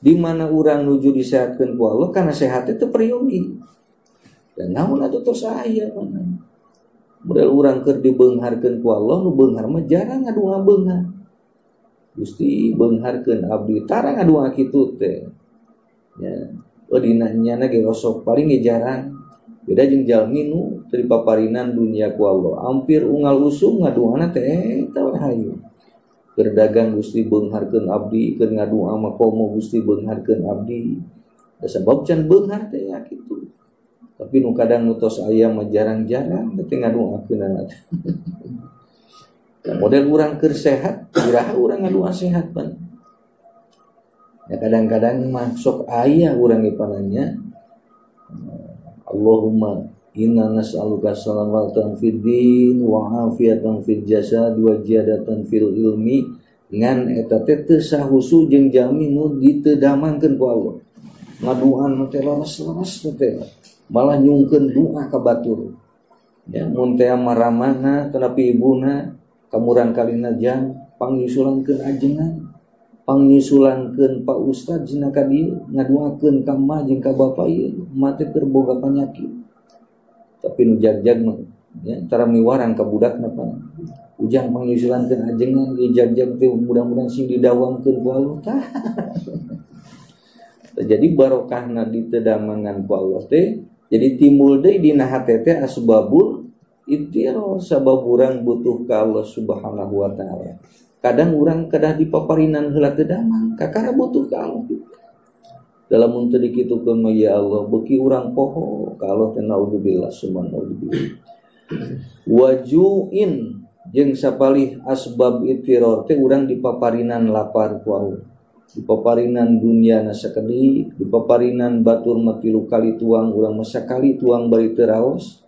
Di mana urang nuju disehatkeun ku Allah kana sehat teh priyogi. Dan namun atuh tos aya pana. Model urang keur dibeungharkeun ku Allah nu beunghar mah jarang anu ngabeunghar. Gusti beungharkeun abdi tara ngadua kitu teh ya dina nyana ge rosok paling jarang beda jeung jalmi nu teu dipaparinan dunia ku Allah hampir unggal usum ngaduana teh eta we hayu keur dagang Gusti beungharkeun abdi keur ngadua mah komo Gusti beungharkeun abdi da sabab can beunghar teh ya kitu tapi nu kadang nu tos aya mah jarang-jarang teh ngaduakeunana model urang keur sehat biraha urang ngadua sehat pan ya kadang-kadang masuk aya urang dipananya Allahumma inna nas'aluka salamatan fid din wa afiatan fil jasad wa ziyadatan fil ilmi ngan eta teh teu sahusu jeung jami nu ditedamangkeun ku Allah ngaduaan teh leres-leres teh malah nyungkeun doa ka batur ya mun teh maramana tetapi ibuna kamurang kalina jam pangnyusulankeun ajengan pangnyusulankeun Pak Ustad cenah ka dieu ngaduakeun ka mah jeung ka bapa ieu mah teh keur boga panyakit tapi nu jag-jag mah ya tara miwarang ka budakna pan ujang pangnyusulankeun ajengan ieu jag-jag teh mudah-mudahan sing didawamkeun ku Allah tah jadi barokahna ditedamangan ku Allah teh jadi timbul deui dina hate teh asbabul itiro sabab urang butuh ka Allah Subhanahu wa taala. Kadang urang kedah dipaparinan heula teu damang, kakara butuh ka Allah. Dalam mun teu dikitukeun mah ya Allah, beuki urang poho ka Allah teh naudzubillah subhanallah. Wajuin jeung sapalih asbab itiro teh urang dipaparinan lapar ku Allah. Dipaparinan dunia na sakali, dipaparinan batur mah 3 kali tuang urang mah sakali tuang bari teu raos.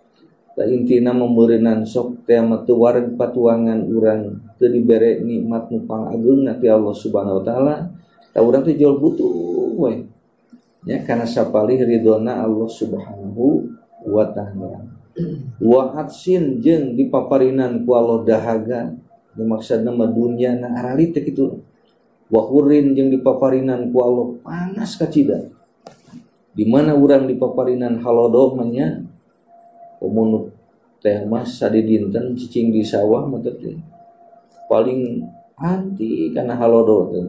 Da intina membeureunnan sok teh mah teu wareg patuangan urang teu dibere nikmat nu pangageungna ti Allah Subhanahu wa taala da urang teh jual butuh we ya kana sapalih ridona Allah Subhanahu wa taala wa atsin jeung dipaparinan ku Allah dahaga maksudna mah dunya na arali teh kitu wa hurin jeung dipaparinan ku Allah panas kacida di mana urang dipaparinan halodo mah nya komun teh mas sadi dinten cicing di sawah mah teh paling anti kana halodo teh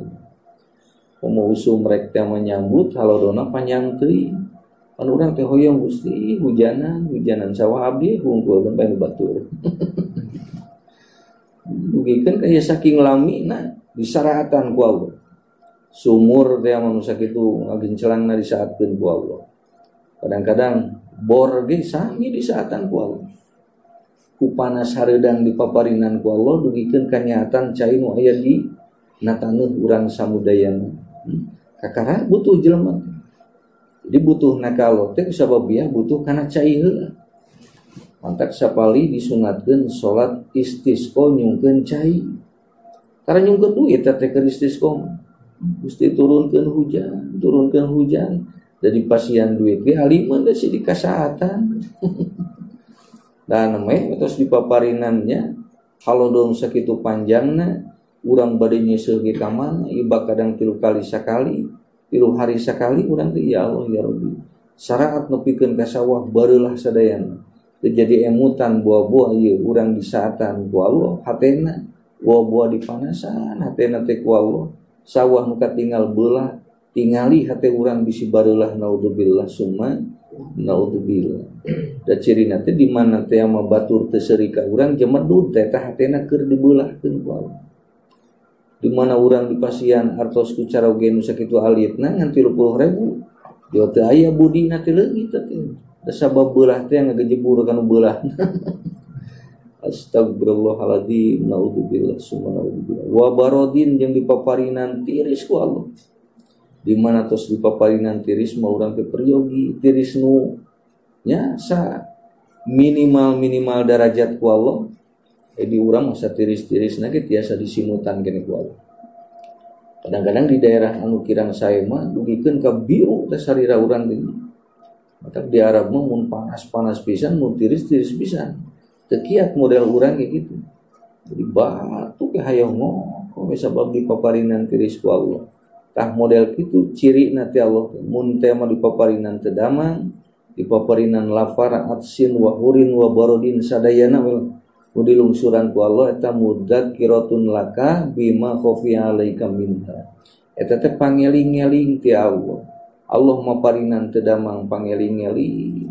komo usum rek teh menyambut halodona panjang teuing pan urang teh hoyong Gusti hujanan sawah abdi hungkul bae batur dugikeun aya saking lamina disaraatan ku Allah sumur teh manusia kitu ngagencelangna disaatkeun ku Allah kadang-kadang bor ge sami disaatan ku Allah ku panas hareudang dipaparinan ku Allah dugikeun kanyaatan cai nu aya di nataneuh urang samudayana kakara butuh jelema jadi butuhna ka Allah teh sababiah butuh kana cai heula mantak sapali disunatkeun salat istisqa nyungkeun cai karena nyungkeun duit teh keur istisqa Gusti turunkeun hujan dari pasian duit ge halimun da si dikasaatan dan namanya terus dipaparinannya halodong sakitu panjangna urang bade nyeuseul ge ka mana iba kadang 3 hari sakali urang teh ya Allah ya Rabbi saraat nepikeun ka sawah bareulah sadayana teu jadi emutan buah-buah ieu urang disaatan ku Allah hatena buah-buah dipanasan hatena teh ku Allah sawah nu katinggal beulah tingali hate urang bisi bareulah naudzubillah summa naudzubillah da cirina teh di mana teh mah batur teu seuri ka urang jemedud teh hatena keur dibeulahkeun ku Allah di mana urang di pasian artos ku cara oge nu sakitu alitna ngan 30.000 dieu teh aya budina teh leungit teh da sabab beulah teh ngagejebur kana beulah astagfirullahaladzim naudzubillah summa naudzubillah wa barodin jeung dipaparinan tiris ku Allah di mana tos dipaparinan tiris mah urang teh peryogi tiris nu nya sa minimal derajat ku Allah di urang masa tiris-tirisna ge tiasa disimutan keneh ku Allah kadang-kadang di daerah anu kirang sae mah dugikeun ka biru teh sarira urang teh mata di Arab mah mun panas-panas pisan mun tiris-tiris pisan teu kiat model urang ge kitu jadi batu ge hayang ngoko sabab dipaparinan tiris ku Allah tah model kitu ciri na ti Allah mun teh mah dipaparinan teu damang dipaparinan lafar atsin wa hurin wa barodin sadayana nu dilungsuran ku Allah eta mudzakiratun laka bima khafiya alaika minha. Eta teh pangeling-eling ti Allah. Allah maparinan teu damang pangeling-eling.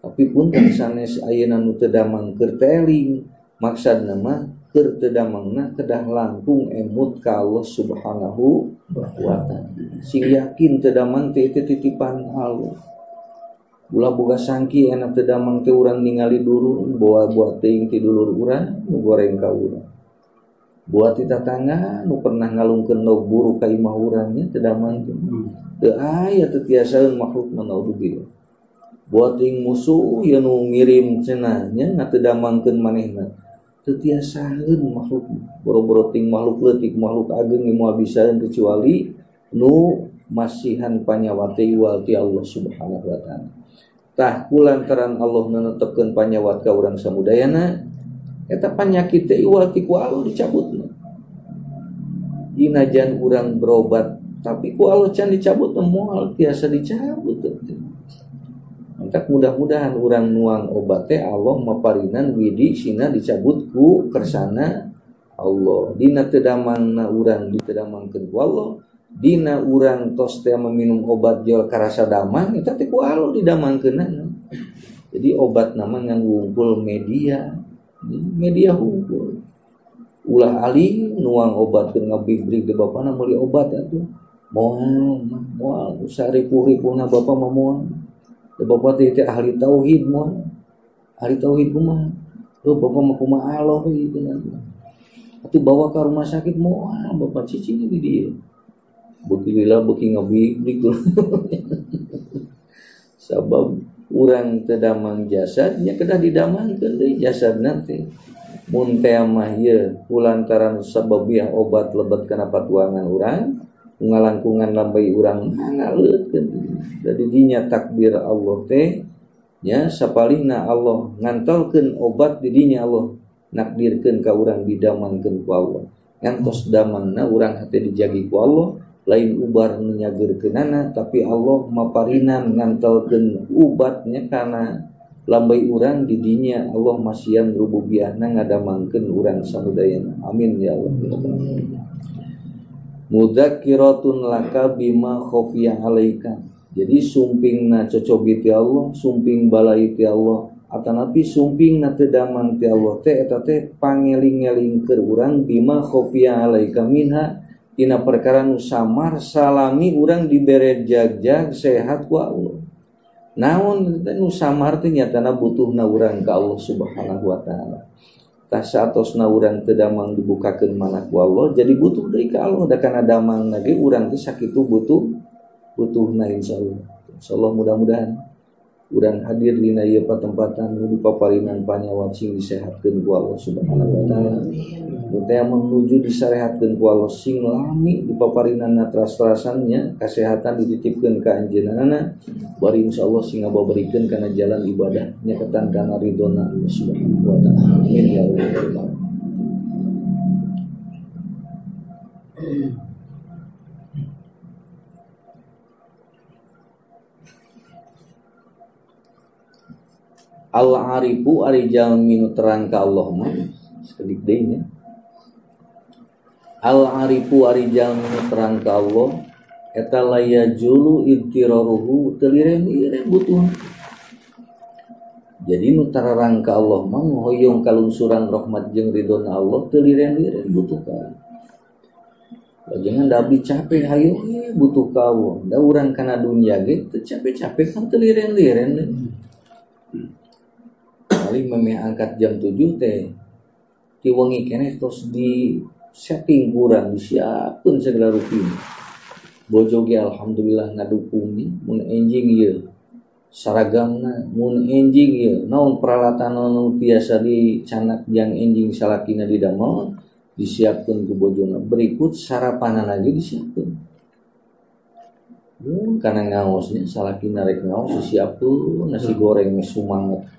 Tapi punten sanes ayeuna nu teu damang keur teling, maksudna mah keur teu damangna kedah langkung emut ka Allah Subhanahu wa taala. Sing yakin teu damang teh titipan Allah. Ulah boga sangki enak teu damang teh urang ningali dulu bawa buat teuing ti dulur urang nu goreng ka urang. Buat ti tatangga nu pernah ngalungkeun lauk buruk ka imah urang nya teu damang teh. Teu aya teu tiasaeun makhluk manaudzubillah. Buat teuing musuh ye nu ngirim cenah nya teu damangkeun manehna. Teu tiasaeun makhluk boro-boro teuing makhluk leutik makhluk ageng moal bisaeun kecuali nu masihan panyawa teh wal ti Allah Subhanahu wa taala. Tah kulantaran Allah nanetepkeun panyawat ka urang samudayana eta panyakit teh iwal ti ku Allah dicabutna. Dinajan urang berobat tapi ku Allah can dicabut moal tiasa dicabut teh. Mantap mudah-mudahan urang nuang obat teh Allah maparinan widi sina dicabut ku kersana Allah. Dina teu damangna urang ditedamangkeun ku Allah. Dina urang tos teh meminum obat jol karasa damang eta teh ku Allah didamangkeunna. Jadi obat nama nganggo unggul media unggul. Ulah ali nuang obat keur ngabibrig di bapana meuli obat atuh. Moal saripu-ripuna bapa mah moal. Da bapa teh ahli tauhid moal. Ahli tauhid kumaha? Bapa mah kumaha Allah ieu teh. Atuh bawa ka rumah sakit moal bapa cicing di dieu. Beuki lila beuki ngabibrig. Sabab urang teu damang jasadnya kedah didamangkeun deui jasadna teh. Mun teh mah ieu kulantaran sababiah obat lebet kana patuangan urang, ngalangkungan lambai urang ngaleutkeun. Jadi dinya takdir Allah teh nya sapalihna Allah ngantolkeun obat di dinya Allah nakdirkeun ka urang didamangkeun ku Allah. Ngantos damangna urang hate dijagi ku Allah lain ubar nyageurkeunana tapi Allah maparinan ngantolkeun ubatnya kana lambai urang di dinya Allah masihan rububiyahna ngadamangkeun urang samudayana. Amin ya Allah. Mudzakiratun laka bima khafiya alaika. Jadi sumpingna cocobi ti Allah, sumping balai ti Allah, atanapi sumpingna teu damang ti Allah teh eta teh pangeling-eling keur urang bima khafiya alaika minha. Dina perkara nu samar salami urang dibere jag-jag sehat ku Allah. Naon nu samar teh nyatana butuhna urang ka Allah Subhanahu wa taala. Tah saatosna urang teu damang dibukakeun manah ku Allah jadi butuh deui ka Allah da kana damangna ge urang teh sakitu butuhna insyaallah. Insyaallah mudah-mudahan urang hadir dina ieu patempatan nu dipaparinan panyawat sing disehatkeun ku Allah Subhanahu wa taala. Teh menuju disarehatkeun ku Allah sing lami dipaparinan teras-terasannya kasehatan dititipkeun ka anjeunna bari insyaallah sing ngababarikeun kana jalan ibadah nyaketan kana ridona Allah Subhanahu wa taala. Amin ya Allah. Al-arifu ari jalmi nu terang ka Allah mah sekedik deui nya. Al-arifu ari jalmi nu terang ka Allah eta layajulu ibtiraruhu teu liren-liren butuh. Jadi nu tararang ka Allah mah hoyong kalungsuran rahmat jeung ridona Allah teu liren-liren butuh ka. Jangan da abdi capek hayu butuh ka Allah. Da urang kana dunya ge teu capek-capek kan teu liren-liren deui. Kali memeh angkat jam 7 teh ti wengi keneh tos di setting kurang disiapkeun segala rutin. Bojo ge alhamdulillah ngadukung mun enjing ieu saragamna mun enjing ieu naon peralatan anu tiasa dicanak jang enjing salakina di damel disiapkeun ku bojona berikut sarapanan lagi disiapkeun. Kana ngaosnya salakina rek ngaos disiapkeun nasi goreng sumanget.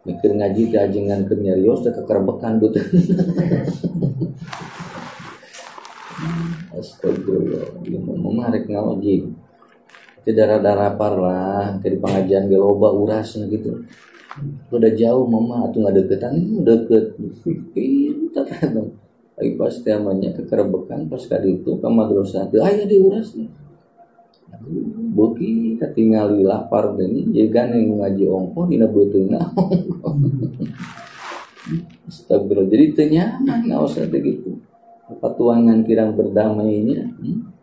Mikir ngaji teh ajengan keur nyarios teh kekerbekan dut. Astagfirullah. Mama rek ngaji. Teh darah-darah par lah, ke di pengajian ge loba urasna gitu. Udah jauh mama atuh ngadeukeutan deket pintar kan. Ai pas teh amanya kekerebekan pas ka ditu ka madrasah teu aya diuras. Beuki katingali lapar deui jegan yang ngaji ongko dina beuteungna. Astagfirullah, jadi teu nyaman ngaos teh gitu. Patuangan kirang berdamainya.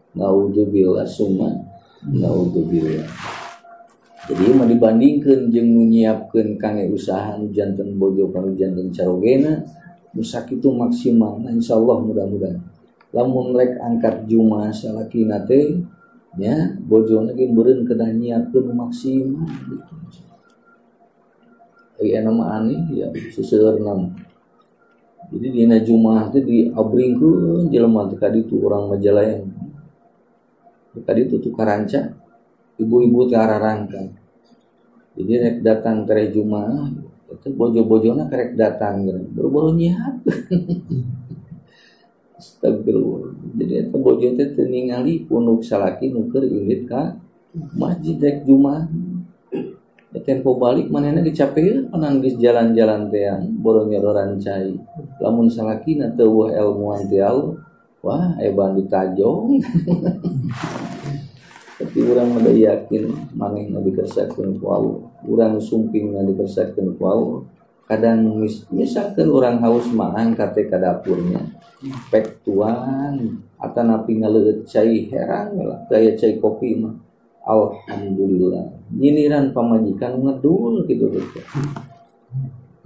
Naudzubillah summa naudzubillah. Jadi mah dibandingkeun jeung nyiapkeun kangge usaha nu janten bojo kanu janten carogena nu sakitu maksimal insyaallah mudah-mudahan. Lamun rek angkat jumaah salakina teh nya bojona ge meureun kedah nyiapkeun maksimal gitu. Aya nama aneh ya seseueurna. Jadi dina jumaah teh diabringkeun jelema teh ka ditu urang Majalaya. Ka ditu tu karanca ibu-ibu teh ararangkan. Jadi rek datang ke jumaah itu bojo-bojona karek datang buru-buru nyiap. Astagfirullah. Jadi eta bojo teh teu ningali punuk salaki nu keur ilit ka masjid rek jumaah. Tempo balik manehna dicapeun panang geus jalan-jalan teh boro nyororan cai. Lamun salakina teu weuh elmuan teh wah eban ditajong. Tapi orang ada yakin manehna dikersakeun ku Allah. Urang sumping dikersakeun ku Allah. Kadang misalkan orang haus mah angkat ka dapurnya. Pek tuan atanapi ngaleut cai herang lah gaya cai kopi mah. Alhamdulillah. Nyiniran pamajikan ngedul gitu tuh.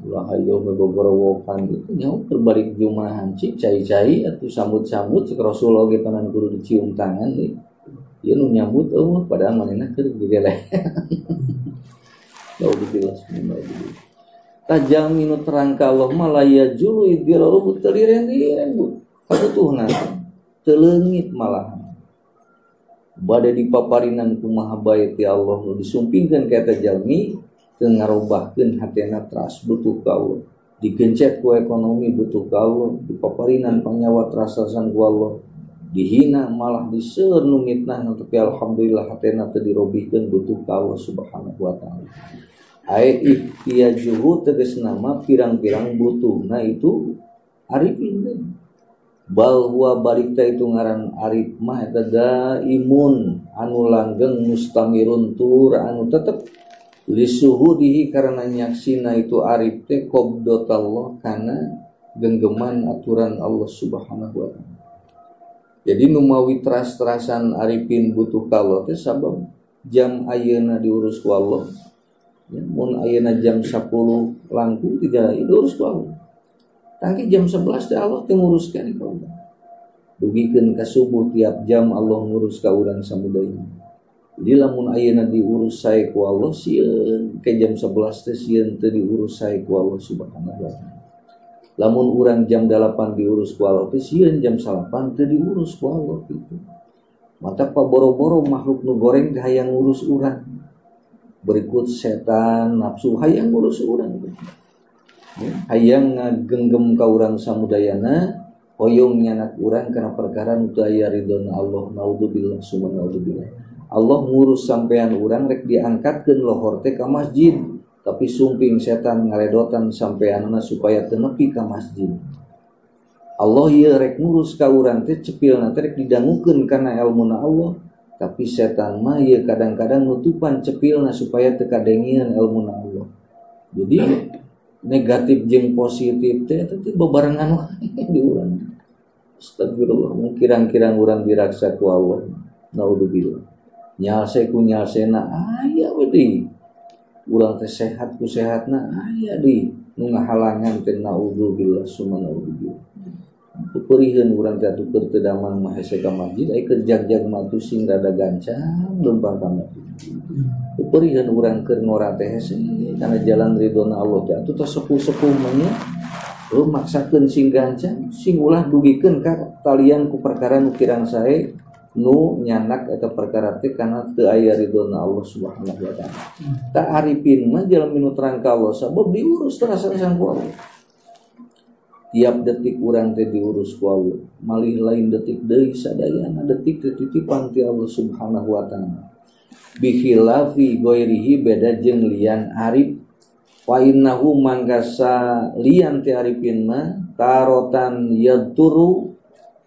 Ulah hayo megogorowokan gitu nya terbalik jumahan cik cai-cai atuh sambut-sambut cik Rasulullah ge panan kudu dicium tangan deui. Ieu nu nyambut eueuh padahal manehna keur digeleh. Alhamdulillah subhanallah. Tajal minu terangka Allah malaya julu idiraru teliren-liren bu. Kabutuhna teu leungit malahan. Bade dipaparinan kumaha bae ti Allah nu disumpingkeun ka eta jalmi teu ngarobahkeun hatena teras butuh ka Allah. Digencet ku ekonomi butuh ka Allah, dipaparinan panyawa terasasan ku Allah. Dihina malah diseur nu mitnah tapi alhamdulillah hatena teu dirobihkeun butuh ka Allah subhanahu wa taala. Ai ihtiyajuhu tegasna mah pirang-pirang butuhna itu arifin. Bal huwa barita itu ngaran arif mah eta daimun anu langgeng mustamirun tur anu tetep lisuhudihi karena nyaksina itu arif teh qabdatallah kana genggeman aturan Allah subhanahu wa taala. Jadi numawi teras-terasan arifin butuh ka Allah teh sabab jam ayeuna diurus ku Allah. Ya, mun ayeuna jam 10 langkung tidak diurus ku Allah. Tangki jam 11 teh Allah teh nguruskeun ka Allah. Dugikeun ka subuh tiap jam Allah ngurus ka urang samudaya. Jadi lamun ayeuna diurus sae ku Allah sieun ke jam 11 teh sieun teu diurus sae ku Allah subhanahu wa taala. Lamun urang jam 8 diurus ku Allah teh sieun jam 8 teu diurus ku Allah gitu. Mata paboro-boro makhluk nu goreng teh hayang ngurus urang. Berikut setan nafsu hayang ngurus urang gitu. Hayang ngagenggem ka urang samudayana hoyong nyanak urang kana perkara nu teu aya ridona Allah. Naudzubillah summa naudzubillah. Allah ngurus sampean urang rek diangkatkeun lohor teh ka masjid, tapi sumping setan ngaredotan sampeanna supaya teu nepi ka masjid. Allah ieu rek ngurus ka urang teh cepilna teh rek didangukeun kana elmuna Allah, tapi setan mah ieu kadang-kadang nutupan cepilna supaya teu kadengieun elmuna Allah. Jadi negatif jeung positif teh bebarengan wae di urang. Astagfirullah, kirang-kirang urang diraksa ku Allah. Naudzubillah. Nyalse ku nyalsena aya we deui. Urang teh sehat ku sehatna aya deui. Nu ngahalangan teh naudzubillah summa naudzubillah. Peureun urang teh atuh keur teu damang mah hese ka masjid ai keur jag-jag mah tuh sing rada gancang lempang ka masjid. Peureun urang keur ngora teh hese kana jalan ridona Allah teh atuh teh sepuh-sepuh mah nya lu maksakeun sing gancang sing ulah dugikeun ka talian ku perkara nu kirang sae nu nyanak eta perkara teh kana teu aya ridona Allah subhanahu wa taala. Ta arifin mah jalmi nu terang ka Allah sabab diurus terasan ku Allah. Tiap detik urang teh diurus ku Allah. Malih lain detik deui sadayana detik teh titipan ti Allah subhanahu wa taala. Bi khilafi ghairihi beda jeung lian arif. wa innahu mangkasa lian ti arifin mah tarotan yadturu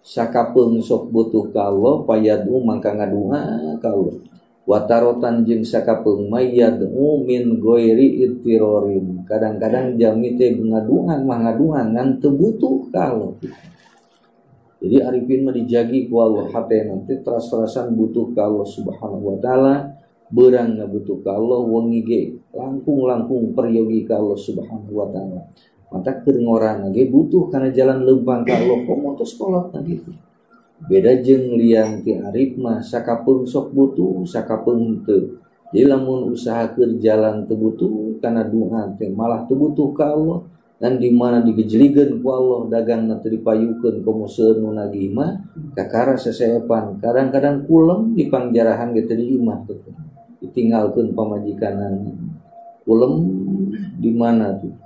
sakapeung sok butuh ka Allah payadu mangka ngadua ka Allah wa tarotan jeung sakapeung mayadu min ghairi ittirorin kadang-kadang jami teh ngaduan ngan teu butuh ka Allah. Jadi arifin mah dijagi ku Allah hatena teh teras-terasan butuh ka Allah subhanahu wa taala beurang ngabutuh ka Allah wengi ge langkung peryogi ka Allah subhanahu wa taala. Mata keur ngorana ge butuh kana jalan leumpang ka Allah komo tos kolotna gitu. Beda jeung liang ti arif mah sakapeung sok butuh sakapeung teu. Jadi lamun usahakeun jalan teu butuh kana doa teh malah teu butuh ka Allah dan di mana digejligkeun ku Allah dagangna teu dipayukeun komo seueur nu nagih mah kakara sasaepan kadang-kadang kulem di pangjarahan ge teu diimah teh. Ditinggalkeun pamajikanana kulem di mana tuh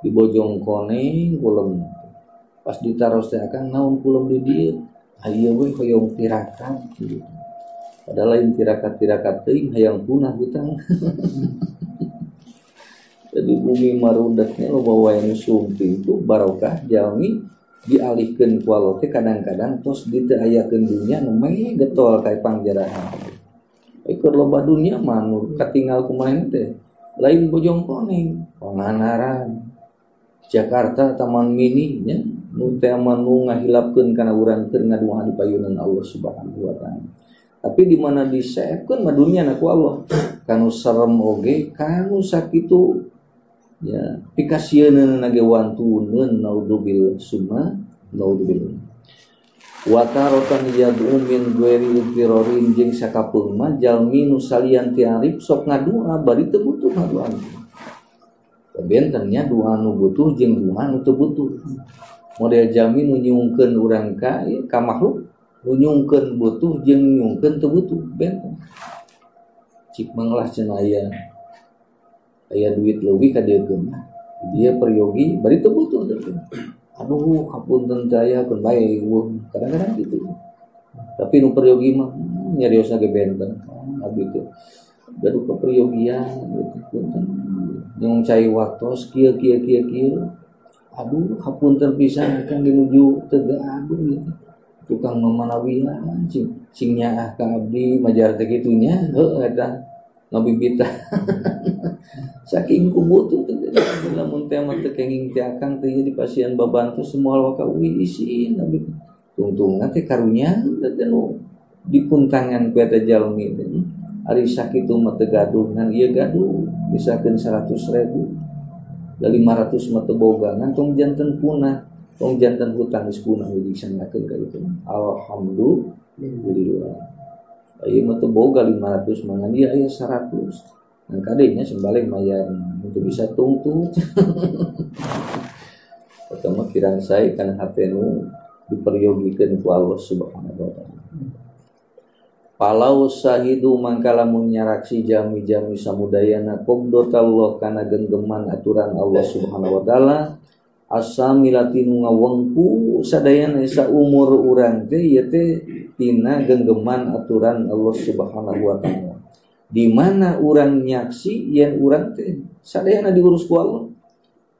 di Bojongkoneng kulem pas ditaros teh akang naon kulem di dieu aya we hoyong tirakat gitu. Padahal lain tirakat teuing hayang punah hutang. Jadi bumi marudaknya loba wae nu sumpi itu barokah jalmi dialihkeun ku Allah teh kadang-kadang tos di teu ayakeun dunya nu meh getol ka pangjarahan. Ikut loba dunia manu katinggal kumaha teh lain Bojongkoneng Pangandaran Jakarta Taman Mini nya nu teh manu ngahilapkeun kana urang keur ngaduha di payunan Allah subhanahu wa taala. Tapi di mana disaekeun mah dunia na ku Allah kanu sarem oge kanu sakitu ya pikasieun na ge wantuneun naudzubil summa naudzubil watarotan yad'u min ghairi ittirorin jeung sakapeung mah jalmi nu salian ti arif sok ngadua bari teu butuh ngaduan. Bentennya doa nu butuh jeung doa nu teu butuh. Model jalmi nu nyungkeun urang ka makhluk nu nyungkeun butuh jeung nyungkeun teu butuh benten. Cik manglah cenah aya duit leuwih ka dieu dia peryogi bari teu butuh teh. Aduh hapunten saya keun bae kadang-kadang gitu. Tapi nu peryogi mah nyariosna ge benten abi teh. Gaduh ka peryogian gitu punten. Yang cai waktos kieu. Aduh hapunten pisan kang dinuju teu aduh gitu. Tukang mamanawian cing nyaah ka abdi majar teh kitu nya heuh eta ngabibita. Saking kubutuh teh lamun teh mah teu kenging teh akang teh di pasieun babantu semua waka isin abi tungtungna teh karunya teh nu dipuntangan ku eta jalmi teh ari sakitu mah teu gaduh ngan ieu gaduh misalkeun 100.000 da 500 mah teu boga ngan tong janten punah tong janten hutang geus punah disanakeun ka kitu alhamdulillah ieu mah teu boga 500 mah ngan ieu aya 100 dan kadenya sembalik mayar untuk bisa tungtung. Pertama kirang saya kan hatenu diperyogikan ku Allah subhanahu wa ta'ala. Palau sahidu mangkalamun nyaraksi jami-jami samudayana qobdotallah kana genggeman aturan Allah subhanahu wa ta'ala asamilatinu ngawengku sadayana saumur urang teh ieu teh tina genggeman aturan Allah subhanahu wa ta'ala. Di mana orang nyaksi yang orang teh sadayana diurus ku Allah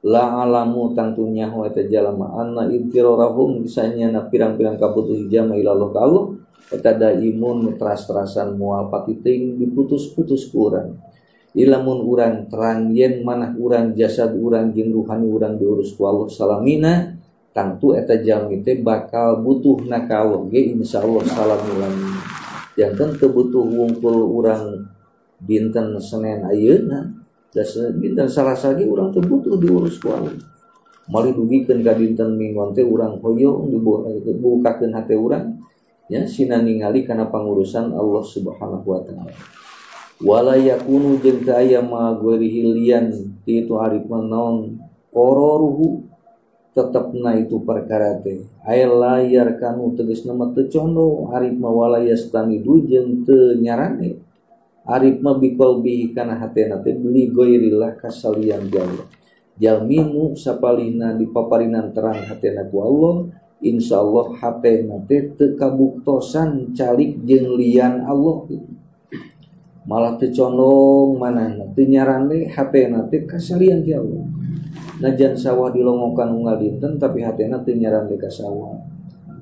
la alamu tangtunya wa ta jalama anna intirorahum bisanyana pirang-pirang kabutuh jama ilallah ka Allah eta daimun teras-terasan moal patiting diputus-putus ku urang ilamun urang terang yen manah urang jasad urang jeung ruhani urang diurus ku Allah salamina tangtu eta jalmi teh bakal butuhna ka Allah ge insyaallah salamulan janten teu butuh wungkul urang dinten Senin ayeuna da dinten Salasa ge urang teu butuh diurus ku Allah. Mali dugikeun ka dinten Minggon teh urang hoyong dibukakeun hate urang nya sina ningali kana pangurusan Allah Subhanahu wa taala. Wala yakunu jeung teu aya ma ghairihi lian ti itu arif naon qororuhu tetepna itu perkara teh ay layar kanu tegasna mah teu condo arif ma wala yastanidu jeung teu nyarane arif mah bikol bihi kana hatena teh beli goirilah kasalian Allah jalmimu sapalihna dipaparinan terang hatena ku Allah insyaallah hatena teh teu kabuktosan calik jeung lian Allah malah teu condong manehna teu nyarande hatena teh kasalian ti Allah. Najan sawah dilongokan unggal dinten tapi hatena teu nyarande ka sawah.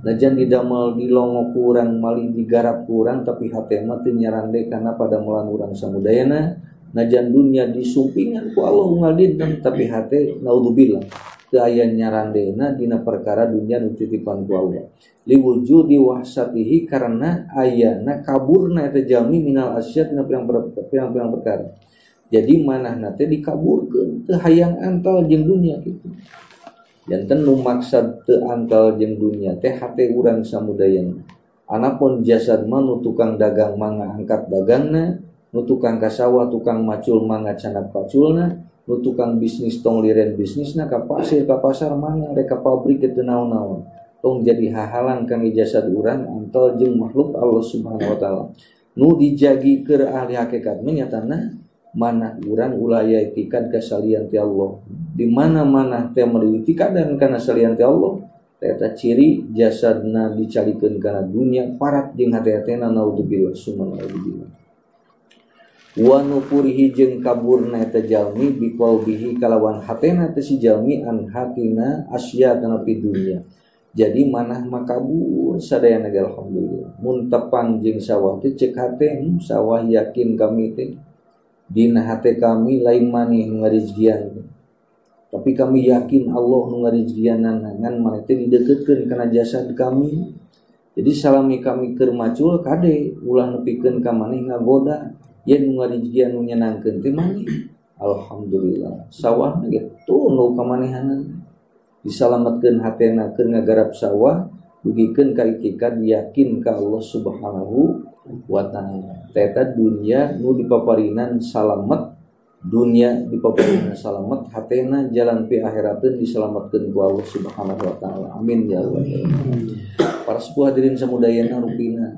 Najan didamel dilongok kurang malih digarap kurang tapi hatena teu nyarande kana pada melan urang samudayana. Najan dunia disumpingan ku Allah unggal dinten tapi hate naudzubillah teu aya nyarandena dina perkara dunia nu titipan ku Allah. Liwujudi wahsatihi karena ayana kaburna eta jalmi minal asyad na pirang-pirang perkara. Jadi manahna teh dikaburkeun teu hayang antal jeung dunia kitu. Janten nu maksad teu antal jeung dunia teh hate urang samudayana. Anapun jasad mah nu tukang dagang mangga angkat dagangna, nu tukang ka sawah tukang macul mangga canak paculna, nu tukang bisnis tong liren bisnisna ka pasir ka pasar mangga rek ka pabrik teu naon-naon. Tong jadi hahalang kang jasad urang antal jeung makhluk Allah Subhanahu wa taala. Nu dijagi keur ahli hakikat nyatana mana urang ulah aya itikad ka salian ti Allah. Di mana-mana teh meuli itikadan kana salian ti Allah, eta ciri jasadna dicalikeun kana dunia parat jeung hate-hatena naudzubillah summa naudzubillah. Wa nupurihi jeung kaburna eta jalmi biqalbihi kalawan hatena teh si jalmi an hatina asya kana pi dunia. Jadi manah makabur sadayana ge alhamdulillah. Mun tepang jeung sawah teh ceuk hate sawah yakin kami teh dina hate kami lain maneh nu ngarizkian. Tapi kami yakin Allah nu ngarizkianana ngan maneh teh dideukeutkeun kana jasad kami. Jadi salami kami keur macul kade ulah nepikeun ka maneh ngagoda yen nu ngarizkian nu nyenangkeun teh maneh. Alhamdulillah. Sawah ge tuluy ka manehanna. Disalametkeun hatena keur ngagarap sawah dugikeun ka itikad yakin ka Allah Subhanahu wa ta'ala. Teta dunia nu dipaparinan salamet, dunia dipaparinan salamet, hatena jalan pi akhirateun disalametkeun ku Allah Subhanahu wa ta'ala. Amin ya Allah. Para sepuh hadirin samudayana rupina